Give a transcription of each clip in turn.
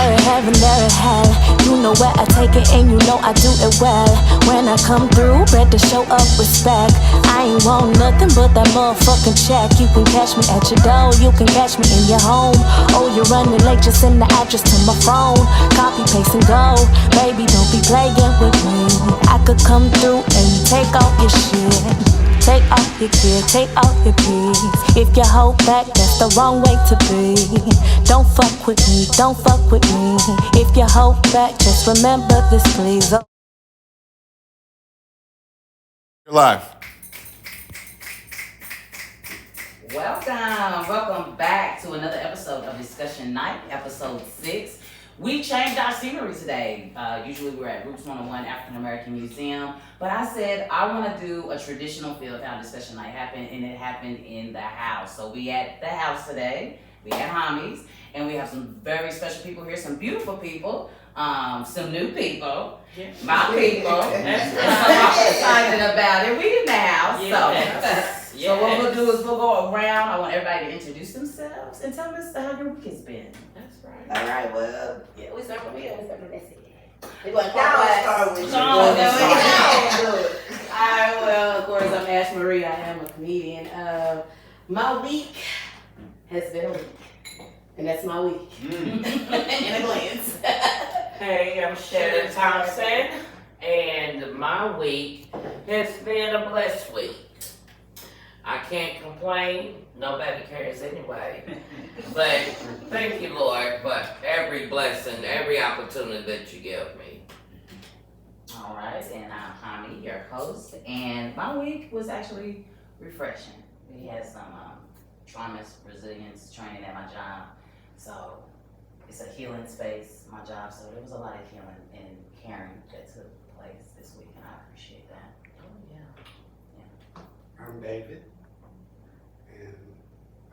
there in heaven, there in hell. You know where I take it and you know I do it well. When I come through, better show up respect. I ain't want nothing but that motherfucking check. You can catch me at your door, you can catch me in your home. Oh, you're running late, just send the address to my phone. Copy, paste, and go. Baby, don't be playing with me. I could come through and take off your shit. Take off your gear, take off your keys. If you hold back, that's the wrong way to be. Don't fuck with me, don't fuck with me. If you hold back, just remember this, please. You're live. Welcome back to another episode of Discussion Night, episode 6. We changed our scenery today. Usually we're at Roots 101 African American Museum, but I said I want to do a traditional feel of how Discussion Night happened, and it happened in the house. So we at the house today, we at Homies, and we have some very special people here, some beautiful people, some new people, my people, and I'm excited about it. We in the house, So what we'll do is we'll go around. I want everybody to introduce themselves and tell us how your week has been. That's right. All right, well, Yeah, we start with me. We start with Missy. we're going to start with you. Alright, well, of course, I'm Ash Marie. I am a comedian. My week has been a week. And that's my week. In a glance. Hey, I'm Shannon Thompson, and my week has been a blessed week. I can't complain. Nobody cares anyway. But thank you, Lord, for every blessing, every opportunity that you give me. All right, and I'm Hami, your host. And my week was actually refreshing. We had some trauma resilience training at my job. So it's a healing space, my job. So there was a lot of healing and caring that took place this week, and I appreciate that. Oh, yeah. I'm David, and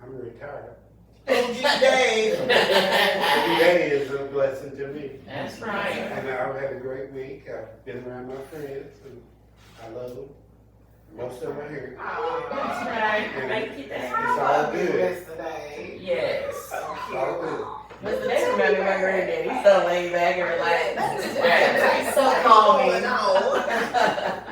I'm retired. Thank you, Dave. Every day is a blessing to me. That's right. And I've had a great week. I've been around my friends, and I love them. Most of them are here. Oh, that's right. Thank you, It's Dad. all good. Yesterday. Yes. It's all good. Mr. David remember my granddaddy. He's so laid back and relaxed. He's so What's calming. going on?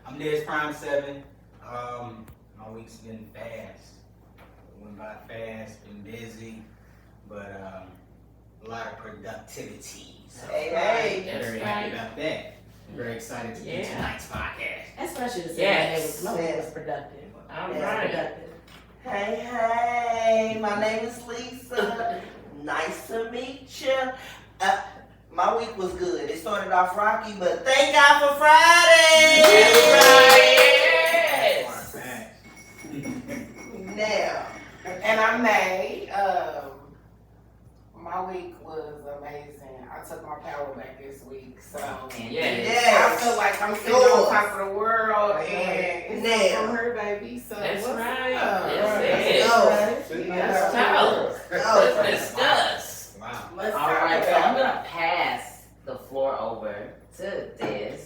I'm Des Prime 7. My week's been fast. It went by fast, been busy, but a lot of productivity. So Hey, I'm very happy about that. I'm very excited to do tonight's podcast. That's special to say Yes. my name was productive. All Yeah. right. Productive. hey, my name is Lisa. Nice to meet you. My week was good. It started off rocky, but thank God for Friday. Yes. Now, And I'm May. My week was amazing. I took my power back this week, so Yes. yes. I feel like I'm sitting Yours. on top of the world, and it's Now. from her, baby. So That's what's right. up? Yes, Go. Sitting on Let's top talk. of the Go. Let's discuss. Wow. Let's All talk right, so about I'm it. gonna pass the floor over to Des,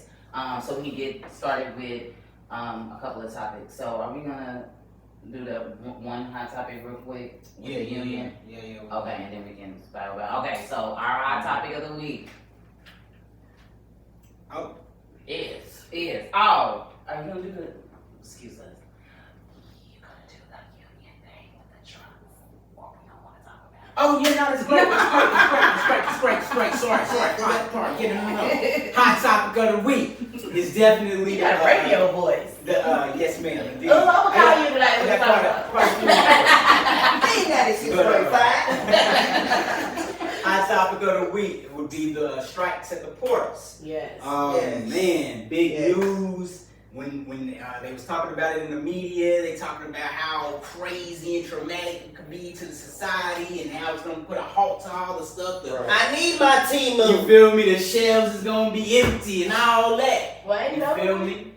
so we can get started with a couple of topics. So are we gonna do the one hot topic real quick with the union? Yeah. Okay, and then we can spiral out. Okay, so our hot topic of the week Oh. is are you gonna do the excuse us? You gonna do the union thing with the trucks? Or we don't wanna talk about it? Oh, yeah, no, it's great. Sorry. No. Hot topic of the week is definitely You got a radio voice. yes, ma'am. Indeed. Oh, I'm gonna call you tonight. I We'll got talk about it. ain't that at 6:45? Hot topic of the week would be the strikes at the ports. Yes. Yes. Man, big Yes. news. When they was talking about it in the media, they talking about how crazy and traumatic it could be to the society and how it's gonna put a halt to all the stuff. I need my team You move. feel me? The shelves is gonna be empty and all that. Well, ain't You no feel me?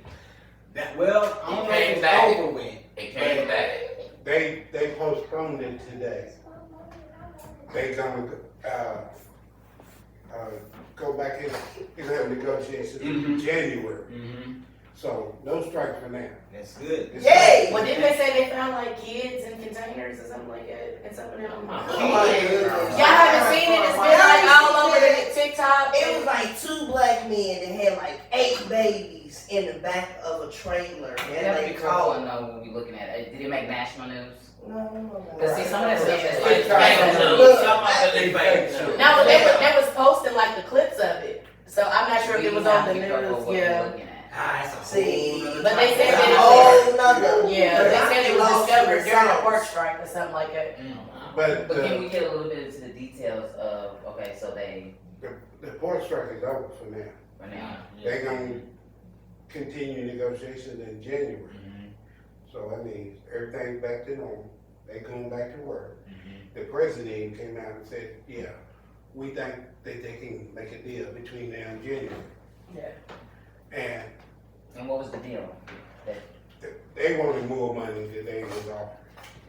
That well, I don't know if came it's back. over with. It came back. They postponed it today. They gonna go back in and have negotiations in Mhm. January. Mm-hmm. So no strikes for now. That's good. Yay! Well, didn't they say they found like kids in containers or something like that? And something else? Y'all Y'all haven't seen it? It's been like all over the TikTok. It was like 2 black men that had like 8 babies in the back of a trailer. You And have to they be careful called. and know when we looking at it. Did it make national news? No. Because see, some of that stuff is It's like fake news. Some of it is fake news. No, they was posting like the clips of it. So I'm not sure if it was on the We have to be careful news. what we're Yeah. looking at. That's a See, whole nother but they said topic. that it Oh, nother. Yeah, they said it was Lost discovered in the during a sauce. pork strike or something like that. But But can we get a little bit into the details of, okay, so they, the port strike is over for now. for now, They're gonna continue negotiations in January. Mhm, So that means everything's back to normal. They going back to work. mhm. The president came out and said, yeah, we think that they can make a deal between now and January. Yeah. And and what was the deal? they wanted more money than they was offering.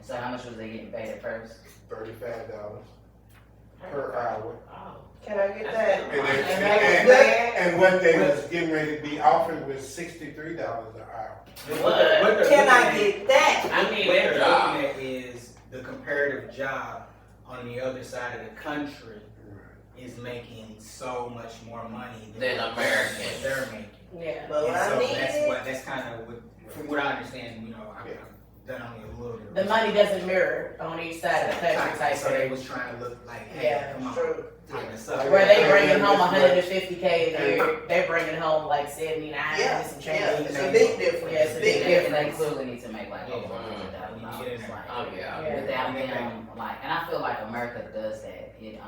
So how much was they getting paid at first? $35 per hour. Oh. Can I get that? And what they was getting ready to be offered was $63 an hour. What? they're Can I looking at- get that? I need What that they're job. looking at is the comparative job on the other side of the country is making so much more money Than what Americans. they're making. Yeah. But And when I so need it, that's kind of what, from what I understand, you know, I've done only a little bit. The money doesn't mirror on each side of the country type So they thing. was trying to look like, hey, Yeah, come on, true. tighten us up. Where they bringing home 150K a year, they're bringing home like 79 Yeah, and some yeah, change. it's a big difference. Yeah, it's a big And they difference. clearly need to make like Yeah. over $100,000. We need to get in there. Like, Oh, yeah. Yeah. without them, like, and I feel like America does that. It,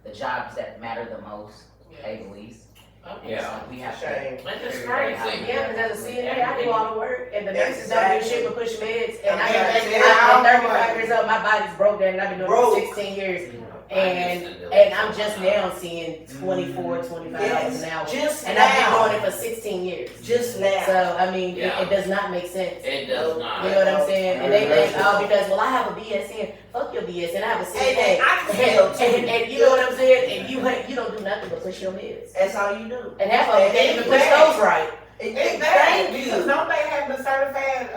the jobs that matter the most pay the least. Oh, And it's yeah. like we have to. Shame. That's just figure it out. crazy. Yeah, because as a CNA, I do all the work, and the nurses don't do shit but push meds. And I'm Yeah. 35 years old, my body's broke down, and I've been doing it for 16 years. And I'm just now seeing 24, $25 an hour. Just And I've been now. doing it for 16 years. Just now. So, I mean, Yeah. it does not make sense. It does You not. know what I'm saying? And they think, oh, because, well, I have a BSN. Fuck your BSN, I have a Hey, CNA. I can tell too. And you know what I'm saying? And you don't do nothing but push your meds. That's all you do. And half of them can't even push those right. Thank you. Because don't they have the certified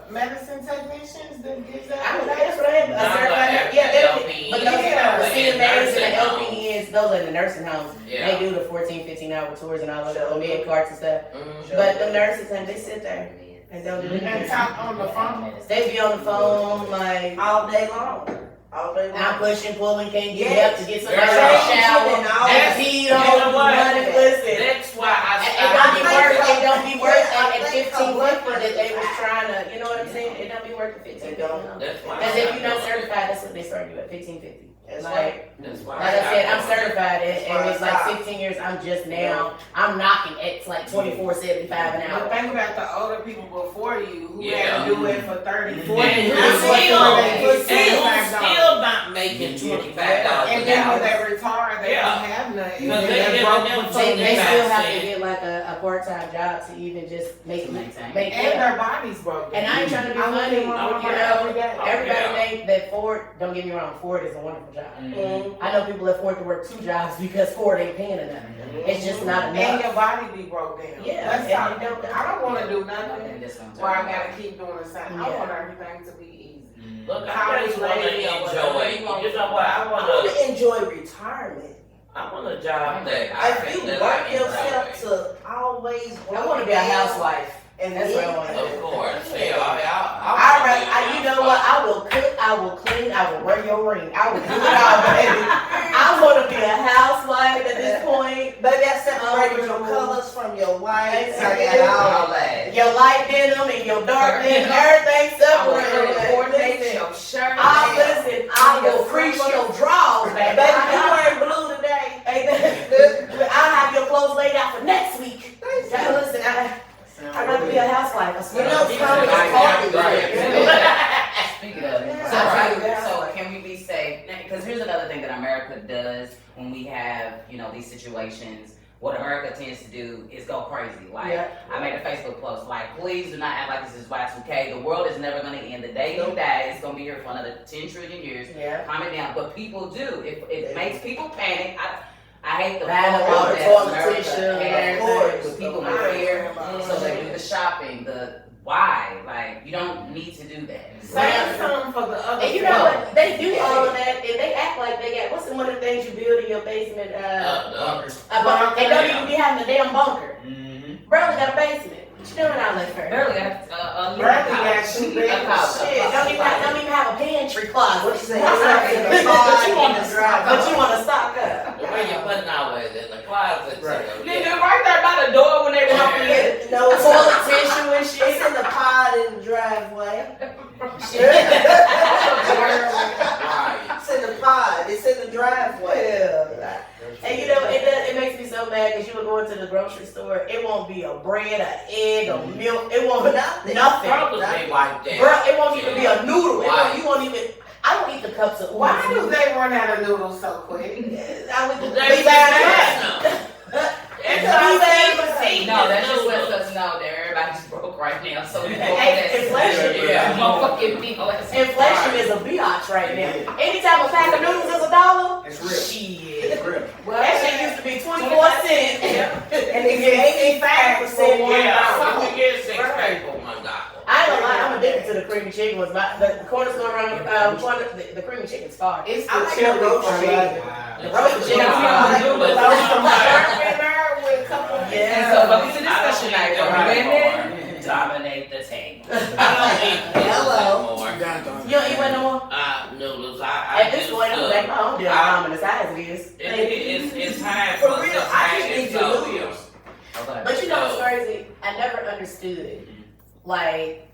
medicine technicians that gives that? I don't know, that's what I have. Not certified- the Yeah, LPNs, but those yeah, the the CNAs and the nursing homes. LPNs, those are the nursing homes. Yeah. They do the 14, 15-hour tours and all of the med carts and stuff. Mhm. But the nurses, and they sit there and don't do And anything. talk on the phone. They be on the phone like, All day long. All day long. I'm pushing, pulling, can't get Yes. help to get somebody Girl, in the changing shower. and all And that. peed You know on, what? running, listen. That's why It don't be worth, it don't be worth Yeah, I at think 1550 that they was trying to, you know what I'm saying? It don't be worth the 1550. That's why. Because if you're not certified, that's what they start you at, 1550. That's Like, right. That's why. like I said, I'm certified That's and why it's I like stopped. 16 years, I'm just now, I'm knocking at like 24.75 an But hour. think about the older people before you who Yeah. had to do it for 30, 40 And years. who's still, They and put $65. who's still not making $25 And an then when hour. they retire, they Yeah. don't have nothing. Because they They're giving broke them for They something still else. have to get like a part-time job to even just make, Maintain. And their bodies broke down. and I ain't trying to be I funny, you wouldn't want to know, every day. everybody Yeah. think that Ford, don't get me wrong, Ford is a wonderful job. Mhm. I know people that afford to work 2 jobs because Ford ain't paying enough. It's just not And your enough. body be broke down. Yeah, Let's and talk. you don't- I don't want to do I nothing think this one's where I turning gotta out. keep doing the same. I Yeah. want everything to be easy. Look, I College just want to lady or enjoy. whatever you You want. know what? I I want want to. to enjoy retirement. I want a job that I If can you that work I yourself enjoy. to always work. I want to be a housewife. And That's what I want to do. Of course. Yeah, You know what? I will cook, I will clean, I will wear your ring. I will do it all, baby. I want to be a housewife at this point. Baby, I separated your Oh. colors from your whites. I Yeah. got all that. Your light denim and your dark denim, everything I will separated. coordinate Listen, your shirt. I will crease your drawers, baby. Baby, you wearing blue today. I'll have your clothes laid out for next week. Now, listen, I'd rather be a housewife. I You swear. know, Tommy is Speaking of, Yeah. so can we be safe? Because here's another thing that America does when we have, these situations. What America tends to do is go crazy. Like, Yeah. I made a Facebook post, like, please do not act like this is Y2K. The world is never going to end. The day you die, it's going to be here for another 10 trillion years. Yeah. Calm it down. But people do. It makes people panic. I hate the Bad photo water, that toilet America tissue, has everything. with people in fear. So they do the do that. Save some for the other. And you know what? They do all of that, and they act like they got. What's one of the things you build in your basement? Bunkers. A bunker. And don't even be having a damn bunker. Mm-hmm. Barely got a basement. What you doing out there for? Barely got a Bradley got two a couch. Shit, don't even have a pantry closet. What you say? But you want to stock up. But you want to stock up. The way you putting always in the closet. Right. Nigga, right there by the door when they walk in. No, Toilet tissue and shit. it's in the pod in the driveway. Right. It's in the pod. It's in the driveway. Yeah. And you know, it makes me so mad because you would go into the grocery store, it won't be a bread, an egg, a milk, it won't be nothing. Probably be like that. Bro, it won't even be a noodle. Why? You won't even, I don't eat the cups of Why do they run out of noodles so quick? I would They be bad. No, that's just lets us know that everybody's broke right now. So we Inflation. Yeah. Motherfucking people. Inflation is a biatch right now. Anytime a pack of noodles is $1, It's real. shit. It's real. That shit used to be 24 cents. And it's 85% Yeah, $1. you get 6 people $1. I ain't gonna lie, I'm addicted to the creamy chicken. The corner store around the creamy chicken's fire. It's I the like chili the roast for me. chicken. The roast chicken. And so, but it's a discussion night. Women dominate the table. Hello. You don't eat one no more? Noodles. I At this point, I'm gonna make my own damn ramen as high as it is. It's high For plus real, it's I high just in need the sodium. noodles. But you know what's crazy? I never understood, like,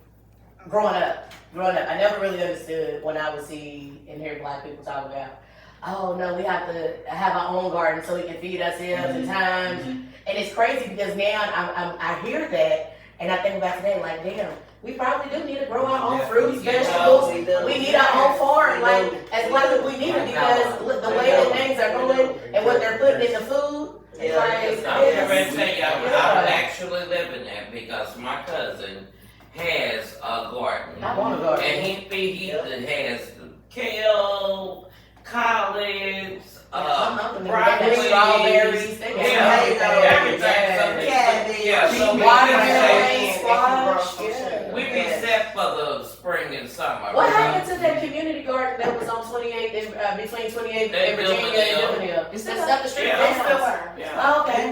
growing up, I never really understood when I would see and hear black people talk about, oh no, we have to have our own garden so we can feed ourselves at times. And it's crazy because now I hear that and I think about today, like, damn, we probably do need to grow our own fruits, vegetables. We need our own farm, like, as black people, we need it because the way that things are going and what they're putting in the food. Yeah, Like, I'm going to tell you, I'm yeah. actually living there because my cousin has a garden. I want a garden. And he has kale, collards, broccoli, strawberries, everything. Cabbage. Yeah, so watermelon, squash. we be set for the spring and summer. What happened to that community garden that was on 28th and between 28th They and Virginia and Dillonville? It's That's still up the street. Yeah. from Still my house. are. Yeah. Oh, okay.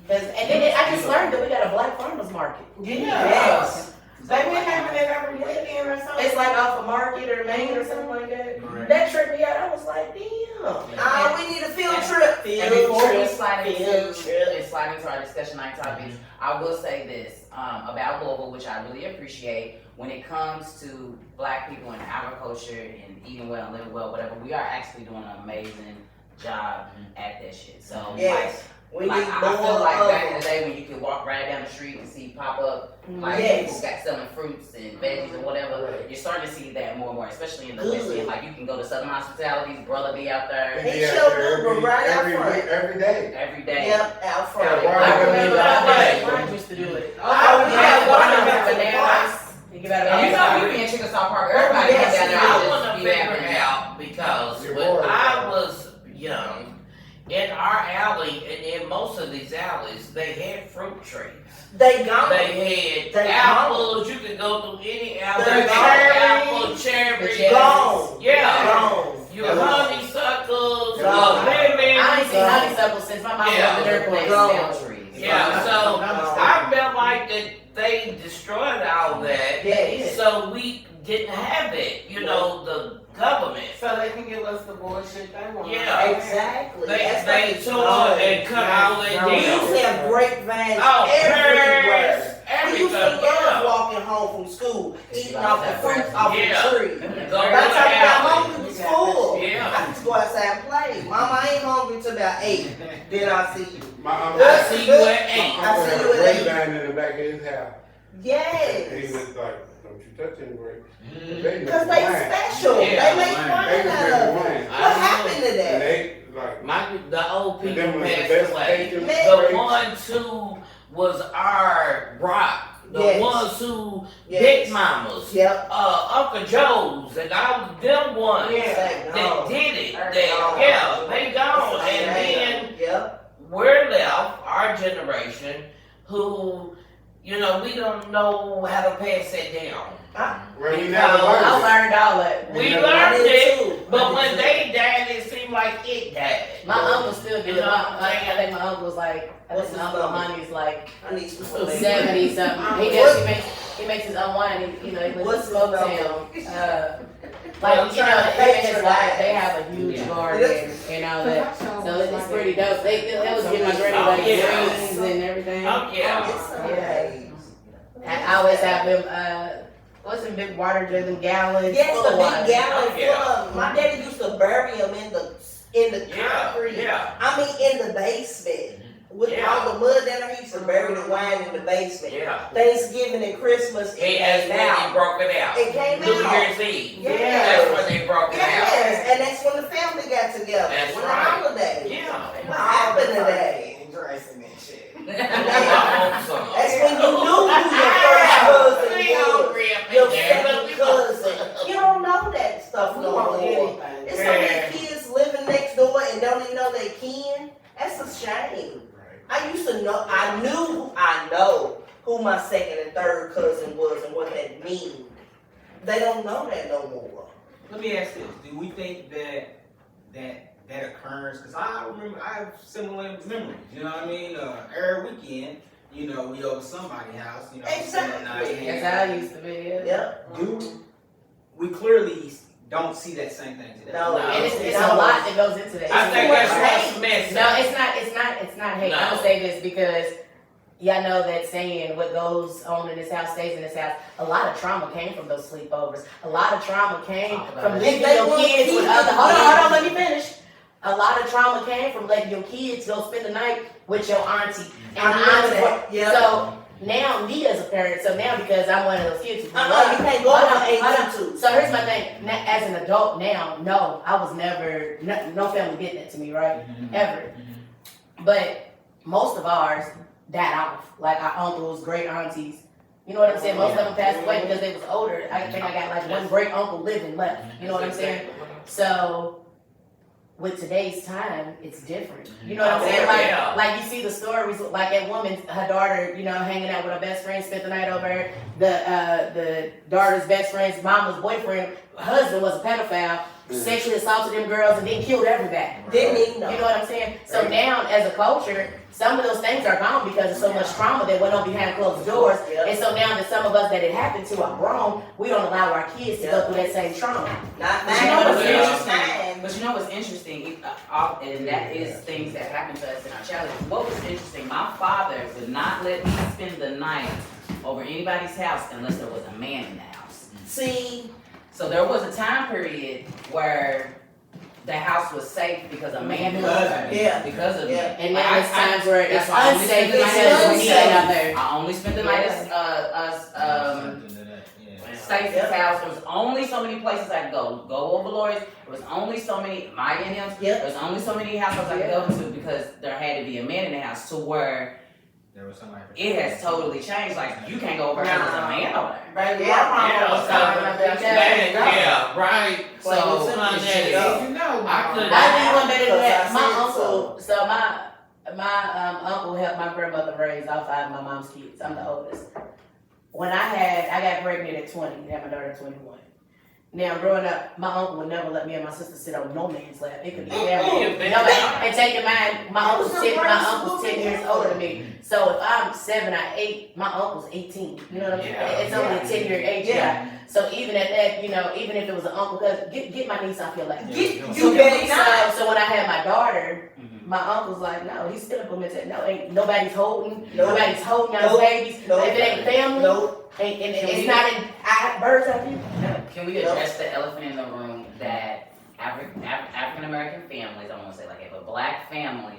And then I just learned that we got a black farmers market. Yes. They been having it every weekend or something. It's like off a market or Main or something like that. Right. That tripped me out. I was like, damn. We need a field trip. And before we slide Field trip. into our discussion night topics, I will say this about Louisville, which I really appreciate. When it comes to black people in agriculture and eating well and living well, whatever, we are actually doing an amazing job at that shit. So Yes. We like, need I more feel like of back in them. the day when you could walk right down the street and see pop up like Yes. people got selling fruits and veggies and whatever. You're starting to see that more and more, especially in the West Good. End. Like you can go to Southern Hospitality's brother be out there He Yeah, showed up right out every front. week, every day. every day. Yep, out front. Yeah, I right. remember Right. mine used to do it. Oh, we had one of them at the bananas. You give out And you know, bananas. we be in Chickasaw Park. Everybody Yes, comes down there I and want just to be figure happy. out because You're when bored. I was young, in our alley and in most of these alleys, they had fruit trees. They gone. They had They apples. You could go through any alley. They're Apple, cherry. Gone. Yeah. Gone. Your honeysuckles, Gone. lemon. I ain't seen honeysuckles since my mom Yeah. was in the airport. Gone. Trees. Yeah, so I felt like that they destroyed all that. Yes. So we didn't have it, the government. So they can give us the bullshit they want. Yeah. Exactly. That's They like it's tore gone. and cut all that We used to down. have grapevines Oh, everywhere. pears, We used to everything. love walking home from school, eating off the fruits off Yeah. the tree. Go By to the time the I got alley. home, it was full. Yeah. I used to go outside and play. Mama, I ain't hungry till about 8. Then I see you. My uncle, I see you at 8. my uncle I see had you a at eight. grapevine in the back of his house. And he Yes. was like, don't you touch any grapes. Because they special. Yeah, They make wine. wine They was out making of it. wine. What happened to And that? they, like, The old people them was the passed best away. tasting Man. The grapes. ones who was our rock. The Yes. ones who Yes. Big Mamas. Yep. Uncle Joe's and all them ones Yeah. that did it. They gone. They gone. And then Yep. we're left, our generation, who, we don't know how to pass that down. Well, we Because never learned I it. learned all that. we never learned did it, too. but I when did they died, it seemed like it died. My uncle still do You it. know what I'm I saying? think my uncle was like, I What's think his my uncle number? Monty's like I need some 70 something. He makes his own wine. He lives in What's his Smoketown. I'm Like, you know, trying to him and his picture wife, that. they have a huge Yeah. garden and all that. So it's pretty dope. They was giving my granny like Yeah. greens and everything. Oh, yeah. I always have them, what's them big water jugs and gallons Yes, full the of big water. gallon full Yeah. of. My daddy used to bury them in the Yeah, concrete. yeah. I mean, in the basement. With Yeah. all the mud down there, he used to bury the wine in the basement. Yeah. Thanksgiving and Christmas, it That's came when they out. broke it out. It came New out. Year's Eve. Yeah. That's when they broke it Yes, and that's when the family got together. That's when right. the holiday. out. Yeah. What happened today? And dressing and shit. That's when you knew who your first cousin was. Your second cousin. You don't know that stuff We no want more. anything. There's so many kids living next door and don't even know they kin. That's a shame. I used to know, I know who my second and third cousin was and what that means. They don't know that no more. Let me ask this: do we think that occurs? Because I remember I have similar memories. You know what I mean? Every weekend, you know, we over somebody's house. You know, spend the night. Exactly. That's how I used to be. Yeah. Yep. Do we clearly don't see that same thing today? No. And it's a lot that goes into that. I think It's that's hate. what's missing. No, it's not hate. No. I'm gonna say this because y'all know that saying, what goes on in this house stays in this house. A lot of trauma came from those sleepovers. A lot of trauma came Talk about from it. leaving They your want kids with people other. to Hold on, let me finish. A lot of trauma came from letting your kids go spend the night with your auntie and I remember auntie. that. Yeah. So now me as a parent, so now because I'm one of those kids who grew You up. can't go Hold on on, hold on. 82. So here's my thing. As an adult now, no, I was never, no family did that to me, right? Ever. But most of ours died off. Like our uncles, great aunties. You know what I'm saying? Most of them passed away because they was older. I think I got like one great uncle living left. You know what I'm saying? So with today's time, it's different. You know what I'm saying? Yeah. Like you see the stories, like that woman, her daughter, you know, hanging out with her best friend, spent the night over. The daughter's best friend's mama's boyfriend, husband was a pedophile, sexually assaulted them girls and then killed everybody. Didn't even know. You know what I'm saying? So now, as a culture, some of those things are gone because of so much trauma that went on behind closed doors. Yep. And so now that some of us that it happened to are grown, we don't allow our kids to go through that same trauma. Not But you know what's Yeah. interesting? But you know what's interesting? And that is things that happen to us in our childhood. What was interesting? My father would not let me spend the night over anybody's house unless there was a man in the house. See, So there was a time period where the house was safe because a man was there. Yeah. Because of Yeah. And Like, now there's times where it's that's why I only unsafe spend the because night we unsafe. ain't out there. I only spent the night at Stacey's Yep. house. There was only so many places I could go. Go over Lori's. There was only so many, Maya and him. Yep. There was only so many households I could go to because there had to be a man in the house, to where There was somebody. it has totally changed. Like, you can't go over because there's a man over there. baby, Yeah. my mama Yeah. was talking about that. Yeah, right. So, Son, You know, I could- I think one better than that. Because I My said uncle, so my uncle helped my grandmother raise all 5 of my mom's kids. I'm the oldest. When I got pregnant at 20, had my daughter at 21. Now, growing up, my uncle would never let me and my sister sit on no man's lap. It could be family. Nobody. And taking my uncle's 10 years older than me. So if I'm 7 or 8, my uncle's 18. You know what I'm saying? Yeah. It's only a 10-year age Yeah. gap. So even at that, you know, even if it was an uncle, cousin, get my niece off your lap. You better not. So when I had my daughter, Mhm. my uncle's like, no, he's still implementing. No, ain't nobody's holding. Nope. Nobody's holding our Nope. babies. Nope. If it ain't family, Nope. and Can it's we- not in birds out here. Can we address the elephant in the room that African American families, I don't want to say like it, but black families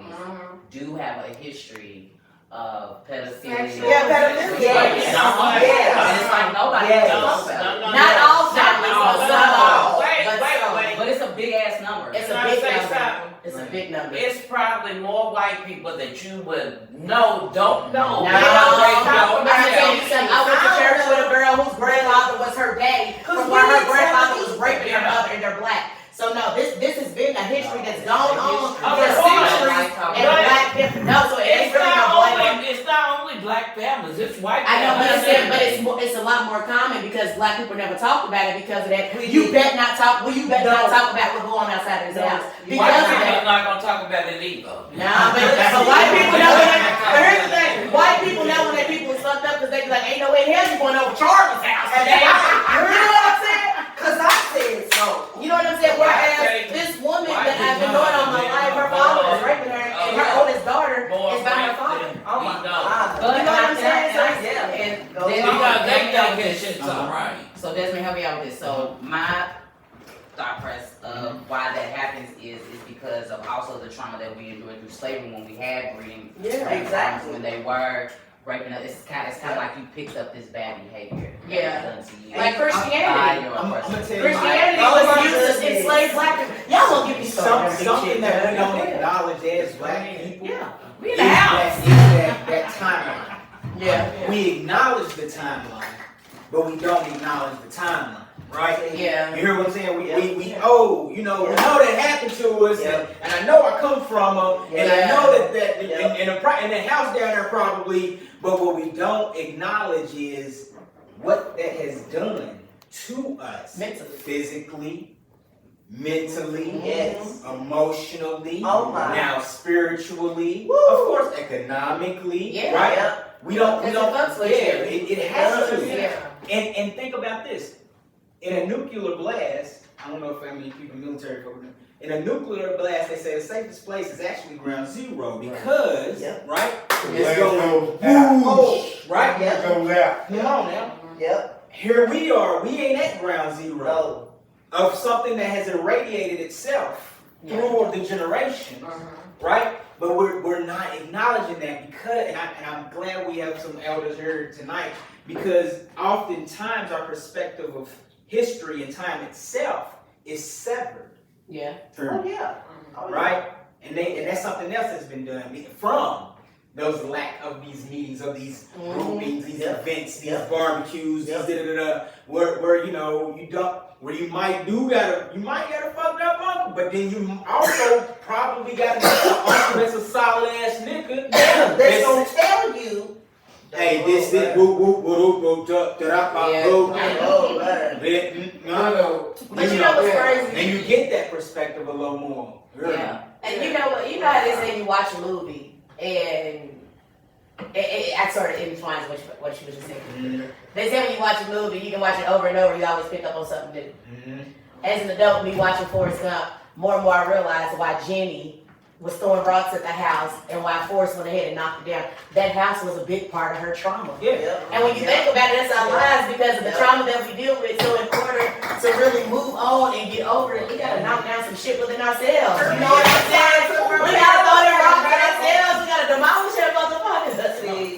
do have a history of pedophilia? Yeah, pedophilia. Yes. Yes. And it's like nobody Yes. talks about it. Not all families, but some all. Wait. But it's a big ass number. It's Can a I big say number. something? It's a big number. It's probably more white people that you would know, don't know. No, They don't break your I'm gonna tell you down. something. I went to church with a girl whose grandfather was her daddy, from where her grandfather was raping her mother, and they're black. So no, this has been a history that's gone on for Okay, centuries, and But black people. No, so it's It's really no not black. only black black families. It's white I know, but I'm saying, but families. it's a lot more common because black people never talk about it because of that. You bet not talk about what's going on outside of his house. White Because of people that. are not gonna talk about it either. Nah, but white people know when they, but here's the thing, white people know when their people is fucked up because they be like, ain't no way in hell you going over Charlie's house today. You know what I'm saying? Cause I said so. You know what I'm saying? Whereas this woman that I've been knowing all my life, her father was raping her, and her oldest daughter is by her father. Oh my God. But You know what I'm saying? And Because they think this shit's alright. So Desmond, help me out with this. So my thought process of why that happens is because of also the trauma that we endured through slavery when we had breeding Exactly. when they were raping us. It's kind of like you picked up this bad behavior. Yeah. That was done to you Like by Christianity. your I'm oppressor. gonna tell you Christianity was used to enslave black people. Y'all gonna give me something that we don't acknowledge as black people. Yeah. We Is in the house. that timeline. Yeah. We acknowledge the timeline, but we don't acknowledge the timeline, right? Yeah. You hear what I'm saying? We know that happened to us, and I know I come from them, and I know that in the house down there probably, but what we don't acknowledge is what that has done to us Mentally. physically, mentally, Yes. emotionally, Oh my. now spiritually, Woo. of course, economically, Yeah. right? Yeah. We don't, Because it fucks with yeah, you. it has to. Yeah. And think about this. In a nuclear blast, I don't know if how many people military folk know. In a nuclear blast, they say the safest place is actually ground zero because, Yep. right? The It's blast going goes out. whoosh, right? It goes out. Come on now. Yep. Here we are. We ain't at ground zero No. of something that has irradiated itself through the generation, right? But we're not acknowledging that because, and I'm glad we have some elders here tonight because oftentimes our perspective of history and time itself is severed, Yeah. Oh yeah. Oh, yeah. right? And that's something else that's been done from those lack of these meetings, of these groupings, these events, these barbecues, these where you might get a fucked up uncle, but then you also probably got an uncle that's a solid ass nigga. Yeah, they're gonna tell you. Hey, this whoop whoop whoop whoop da da Oh man. But you know what's crazy? And you get that perspective a little more. Yeah. And you know what? You know how they say you watch a movie and I sort of intertwines what you was just saying. Mm-hmm. They say when you watch a movie, you can watch it over and over. You always pick up on something new. Mm-hmm. As an adult, me watching Forrest Gump, more and more I realized why Jenny was throwing rocks at the house and why Forrest went ahead and knocked it down. That house was a big part of her trauma. Yeah. And when you think about it, that's our lives because of the trauma that we deal with. So in order to really move on and get over it, we gotta knock down some shit within ourselves. You know what I'm saying? We gotta throw them rocks at ourselves. We gotta demolish that motherfuckers.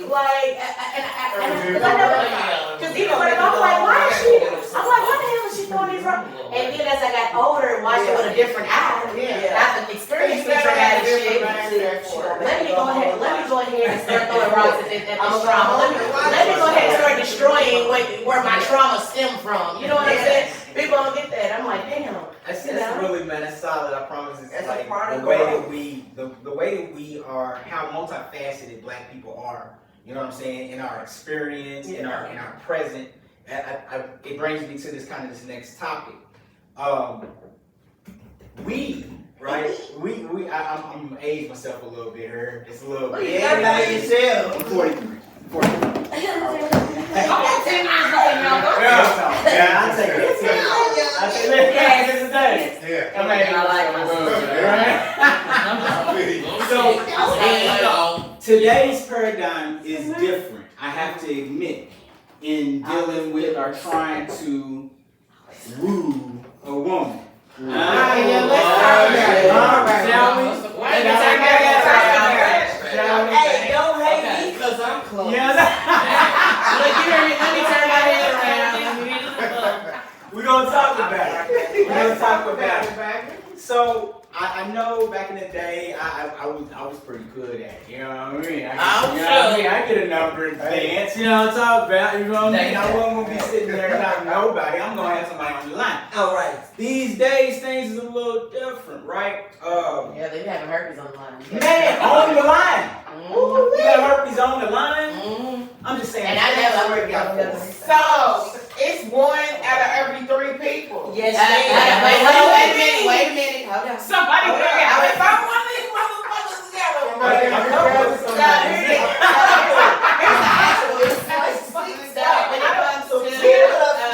Like, because I never, because even when I'm like, why is she? I'm like, why the hell is she throwing these rocks? And then as I got older and watched it with a different eye, after experiencing some traumatic shit, let me go ahead and start throwing rocks at this trauma. Let me go ahead and start destroying where my trauma stemmed from. You know what I'm saying? People don't get that. I'm like, damn. That's really, man, that's solid. I promise. It's That's like a part of the way growth. that we are, how multifaceted Black people are. You know what I'm saying? In our experience, in our present. It brings me to this next topic. I'm aged myself a little bit here. It's a little bit. Yeah, like yourself. I'm 43. Yeah, I take it. This is the day. Yeah. I'm like, so today's paradigm is different. I have to admit, in dealing with or trying to woo a woman. Hey, don't hate me because I'm close. Let me turn my head around. We're gonna talk about it. So I know back in the day I was pretty good at it, you know what I mean? I get a number and dance, you know what I'm talking about, you know what I mean? I wasn't gonna be sitting there talking to nobody, I'm gonna have somebody on the line. Alright. These days things is a little different, right? Yeah, they be having herpes on the line. Man, on the line! You got herpes on the line? public health. So it's 1 out of every 3 people. Yes, Wait a minute. Hold on. Somebody If figure out. I want these motherfuckers together,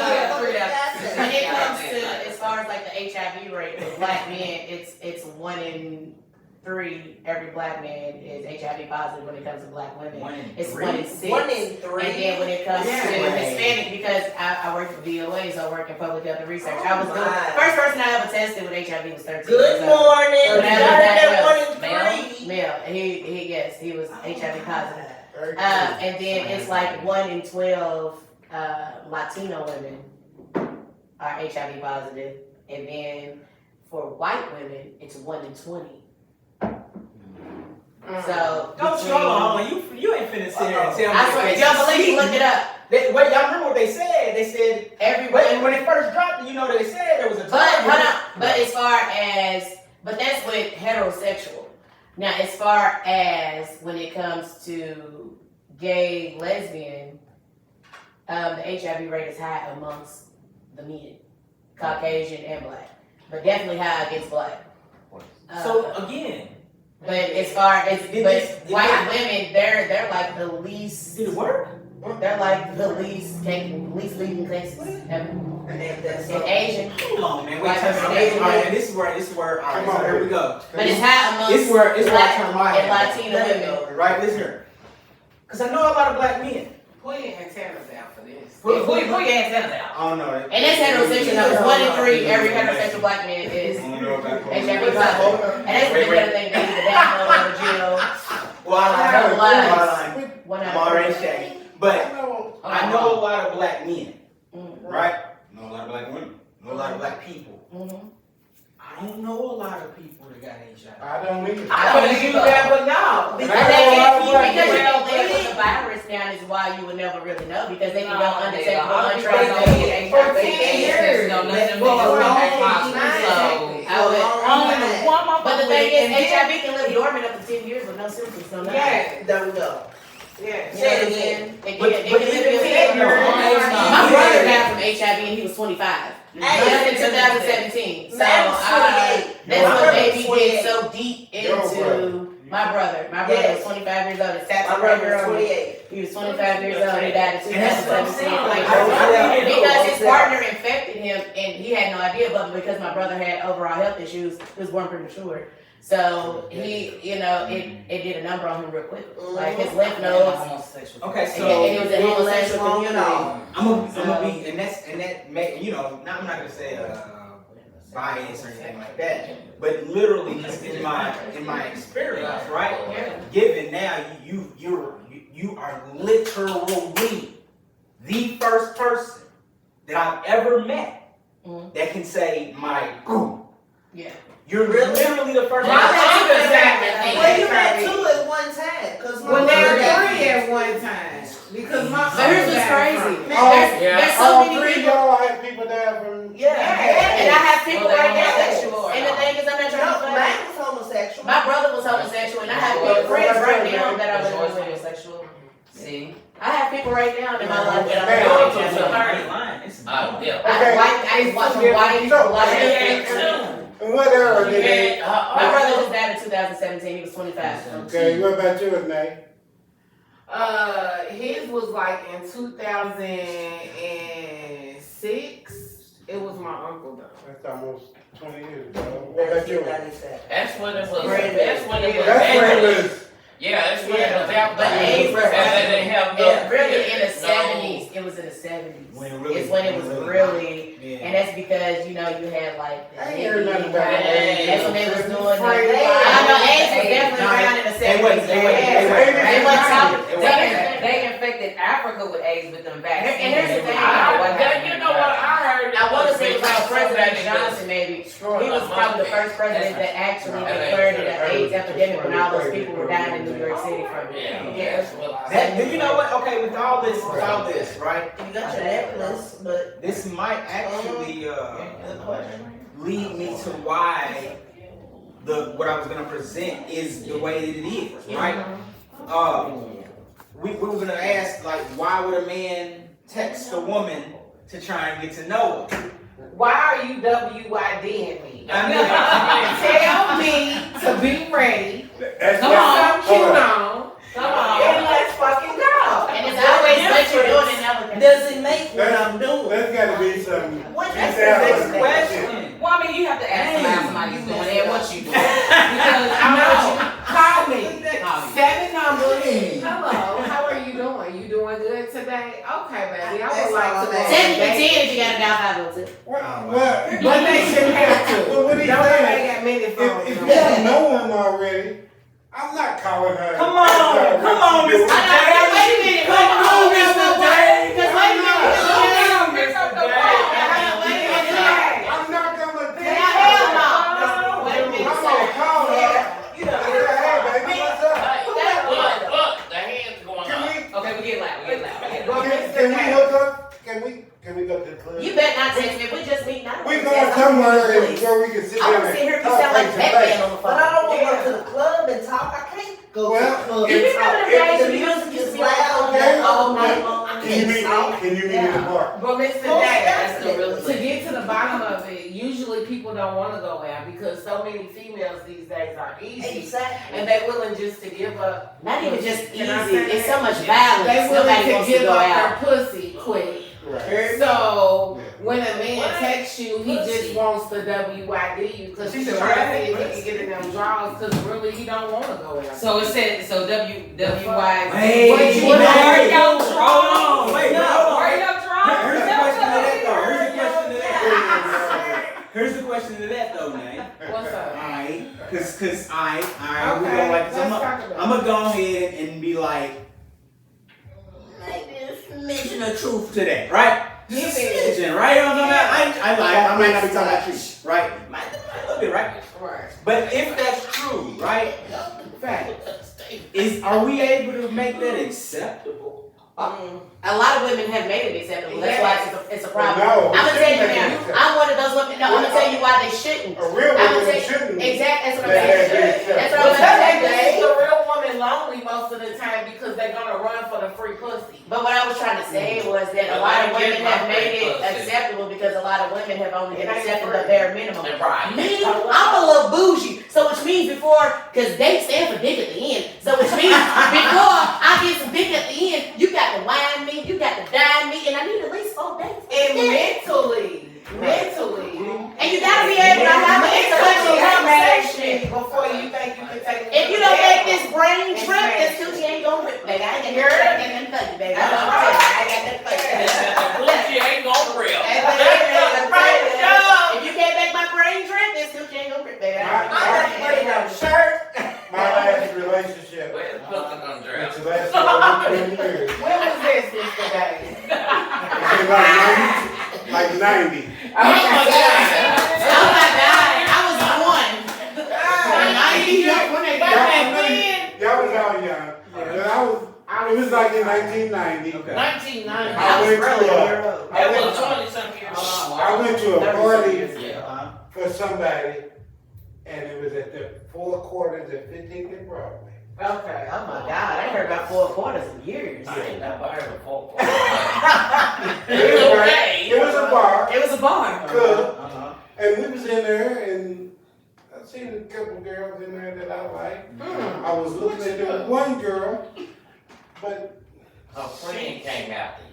When it comes to as far as like the HIV rate with black men, it's 1 in 3 every black man is HIV positive. When it comes to black women, it's 1 in 6. 1 in 3. And then when it comes to Hispanic, because I work for VOA, so I work in public health and research. I was the first person I ever tested with HIV was 13 Good years old. morning. So You that got was that 1 in 3. Male, and he was HIV positive. And then it's like 1 in 12 Latino women are HIV positive, and then for white women, it's 1 in 20. So Don't you hold on. You ain't finna sit here and tell me. I swear, if y'all believe me, look it up. Wait, y'all remember what they said? They said Everyone, when it first dropped, you know they said there was a but time. hold on. But as far as that's with heterosexual. Now, as far as when it comes to gay, lesbian, the HIV rate is high amongst the men, Caucasian and black, but definitely high against black. So again, but as far as Did white women, they're like the least. did it work? They're like the least leading cases ever. And Asian, Hold on, man. Wait, Like tell me. I Okay, said, all right, this is where. All right, Come on, so here we go. but it's high amongst This where I black turn my and head. Latino women. Right, listen here. Cause I know a lot of black men. Pull your antennas out for this. Pull your antennas out. I don't know. And that's heterosexual numbers. 1 in 3 every heterosexual black man is HIV positive. And that's the other thing they either down or go to jail. Well, I One I'm out of already 3. shaking. But I know a lot of black men, Mhm. right? I know a lot of black women. I know a lot of black people. Mhm. I don't know a lot of people that got HIV. I don't either. Because you never know. Because I know a lot of black because you people. don't live with the virus now is why you would never really know because they can go undertake For one 10 transplant. years, no, nothing been possible. So, But the thing is, HIV can live dormant up to 10 years with no symptoms, no nothing. Yeah, There we go. yeah. Say it again. They But can live even your then, My brother died from HIV and he was 25. That's in 2017. So that's what made me get so deep into my brother. My brother was 25 years old. It sat My right brother here was on me. 28. He was 25 years old. He died in And that's what I'm 2017. saying. Like, Like, because his partner infected him and he had no idea, but because my brother had overall health issues, he was born premature. So he, it did a number on him real quick. Like his lymph nodes. Okay, And so he was in homosexual community. I'm gonna be, and that make, I'm not gonna say bias or anything like that, but literally just in my experience, right? Given now you are literally the first person that I've ever met that can say my boom. Yeah. You're literally the first Well, person. Well, you had 2 at one time. Cause my Well, there brother got- were 3 at one time. Because my So here's uncle what's got crazy. from- There's so All many 3 of people. y'all had people die from. Yeah. And I have people Well, right they're now. homosexual or And the not? thing is, I'm not trying to No, play. mine was homosexual. My brother was homosexual, and I have Well, friends well, right well, now that are yours living with. homosexual? See? I have people right now in my life that are Okay. living It's with. already lying. It's Yeah. I watch white, So- And what era did they? My brother just died in 2017. He was 25. Okay, what about yours, Nate? His was like in 2006. It was my uncle though. That's almost 20 years ago. What about yours? 1997. That's when it was. Brandon. That's when it was. That's when it was. Yeah, that's when it was out. But AIDS was they didn't have no. really in the no- 70s. It was in the 70s. When it really- It's when it was really, Yeah. and that's because you had like. I ain't heard nothing the about hippie AIDS. That's when they was doing. Frank I know AIDS was definitely around in the 70s. They wasn't talking. They infected Africa with AIDS with them vaccines. And here's the thing. You know what I heard? I want to say it was like President Somebody Johnson, maybe. He destroying was my probably the money. first president that actually declared it an AIDS epidemic when all those people were dying in New York City from it. Yeah, that's what I That, you know what? Okay, with all this, right? You got your necklace, but This might actually lead me to why what I was gonna present is the way that it is, right? We were gonna ask like, why would a man text a woman to try and get to know her. Why are you WYDing me? I mean, Tell me to be ready. Come on. Some cute on. Come on. And let's fucking go. And it's always what you're doing and never. Does it make what I'm doing? There's gotta be some. That's the next question. Well, I mean, you have to ask somebody who's doing it and what you doing. Because I know. Call me. Call me. 7 numbers. Hello. How are you doing? You doing good today? Okay, baby. I would like to. 10 for 10 if you got a dial 502. But they shouldn't have to. Well, what are you Don't saying? they got many phones? If you don't know him already, I'm not calling her. Come on, Mr. I know, wait a minute. Come on, Mr. J. Because wait a minute. Mr. J. I'm not gonna take Hell no. I'm gonna call her. You know, Hey, baby, what's up? Look, the hands going Can up. we, okay, we get loud. We get loud. can we hook up? Can we go to the club? You better not text me. If we just meet now. We going somewhere where we can sit I there want to sit here and and talk sound like face to Batman face. on the phone. but I don't want to go to the club and talk. I can't go Well, to the club You and remember talk. the If days the when you music used is to be like, loud okay, all night okay. long, I Can you meet can't me? Can you meet in the bar? But Mr. Well, Day, That's the real to get to the bottom of it, usually people don't want to go out because so many females these days are easy. Exactly. And they're willing just to give up. Not even just easy. Can I say It's that? so much violence. They willing Nobody to wants to give go up out. their pussy quick. Right. So when a man texts you, he just wants the WYD you because he's trying to see if he can get in them draws because really he don't want to go out. So it said, so WY. Wait, What you wait, want? Where y'all hold draw? on, wait, hold on. Where y'all draw? Here's the question to that though. Here's the question to that though, man. What's up? Alright, cause we Okay, gonna like, let's talk about it. I'm gonna go ahead and be like, Maybe a smidgen of truth to that, right? Just a smidgen, right? You know what I'm talking about? I might not be talking about you, right? Might a little bit, right? Right. But if that's true, right? Fact. Are we able to make that acceptable? A lot of women have made it acceptable. That's why it's a problem. No, I'm gonna tell you shouldn't make it now. acceptable. I'm one of those women. No, I'm gonna tell you why they shouldn't. A real I'm woman gonna tell you shouldn't. exactly. That's what I'm Let that be saying. acceptable. That's what But I'm that saying. makes the real woman lonely most of the time because they're gonna run for the free pussy. But what I was trying to say was that a lot of women have made it acceptable because a lot of women have only been accepted the bare minimum. Right. Me, I'm a little bougie, so which means before, because they stand for dick at the end, so which means before I get some dick at the end, you got to wine me, you got to dine me, and I need at least 4 days. And mentally. And you gotta be able to have an intellectual conversation. Before you think you can take it. If you don't make this brain trip, this coochie ain't gonna rip, baby. I ain't got nothing to baby. I got nothing to Gucci ain't gonna real. If you can't make my brain trip, this coochie ain't gonna rip, baby. My last relationship, Where's the pussy gonna drip? which lasted over 20 years. When was this, Mr. Day? It's like 90. Oh my God. I was one. Y'all was all young. But it was like in 1990. Okay. 1990. That was 20-something years. I went to a party Yeah. for somebody, and it was at the Four Quarters at 15th and Broadway. Okay. Oh my God. I ain't heard about 4 quarters in years. I ain't never heard of folk. It was a bar, It was a bar. club, and we was in there, and I seen a couple girls in there that I liked. I was looking at the one girl, but A friend came out to you.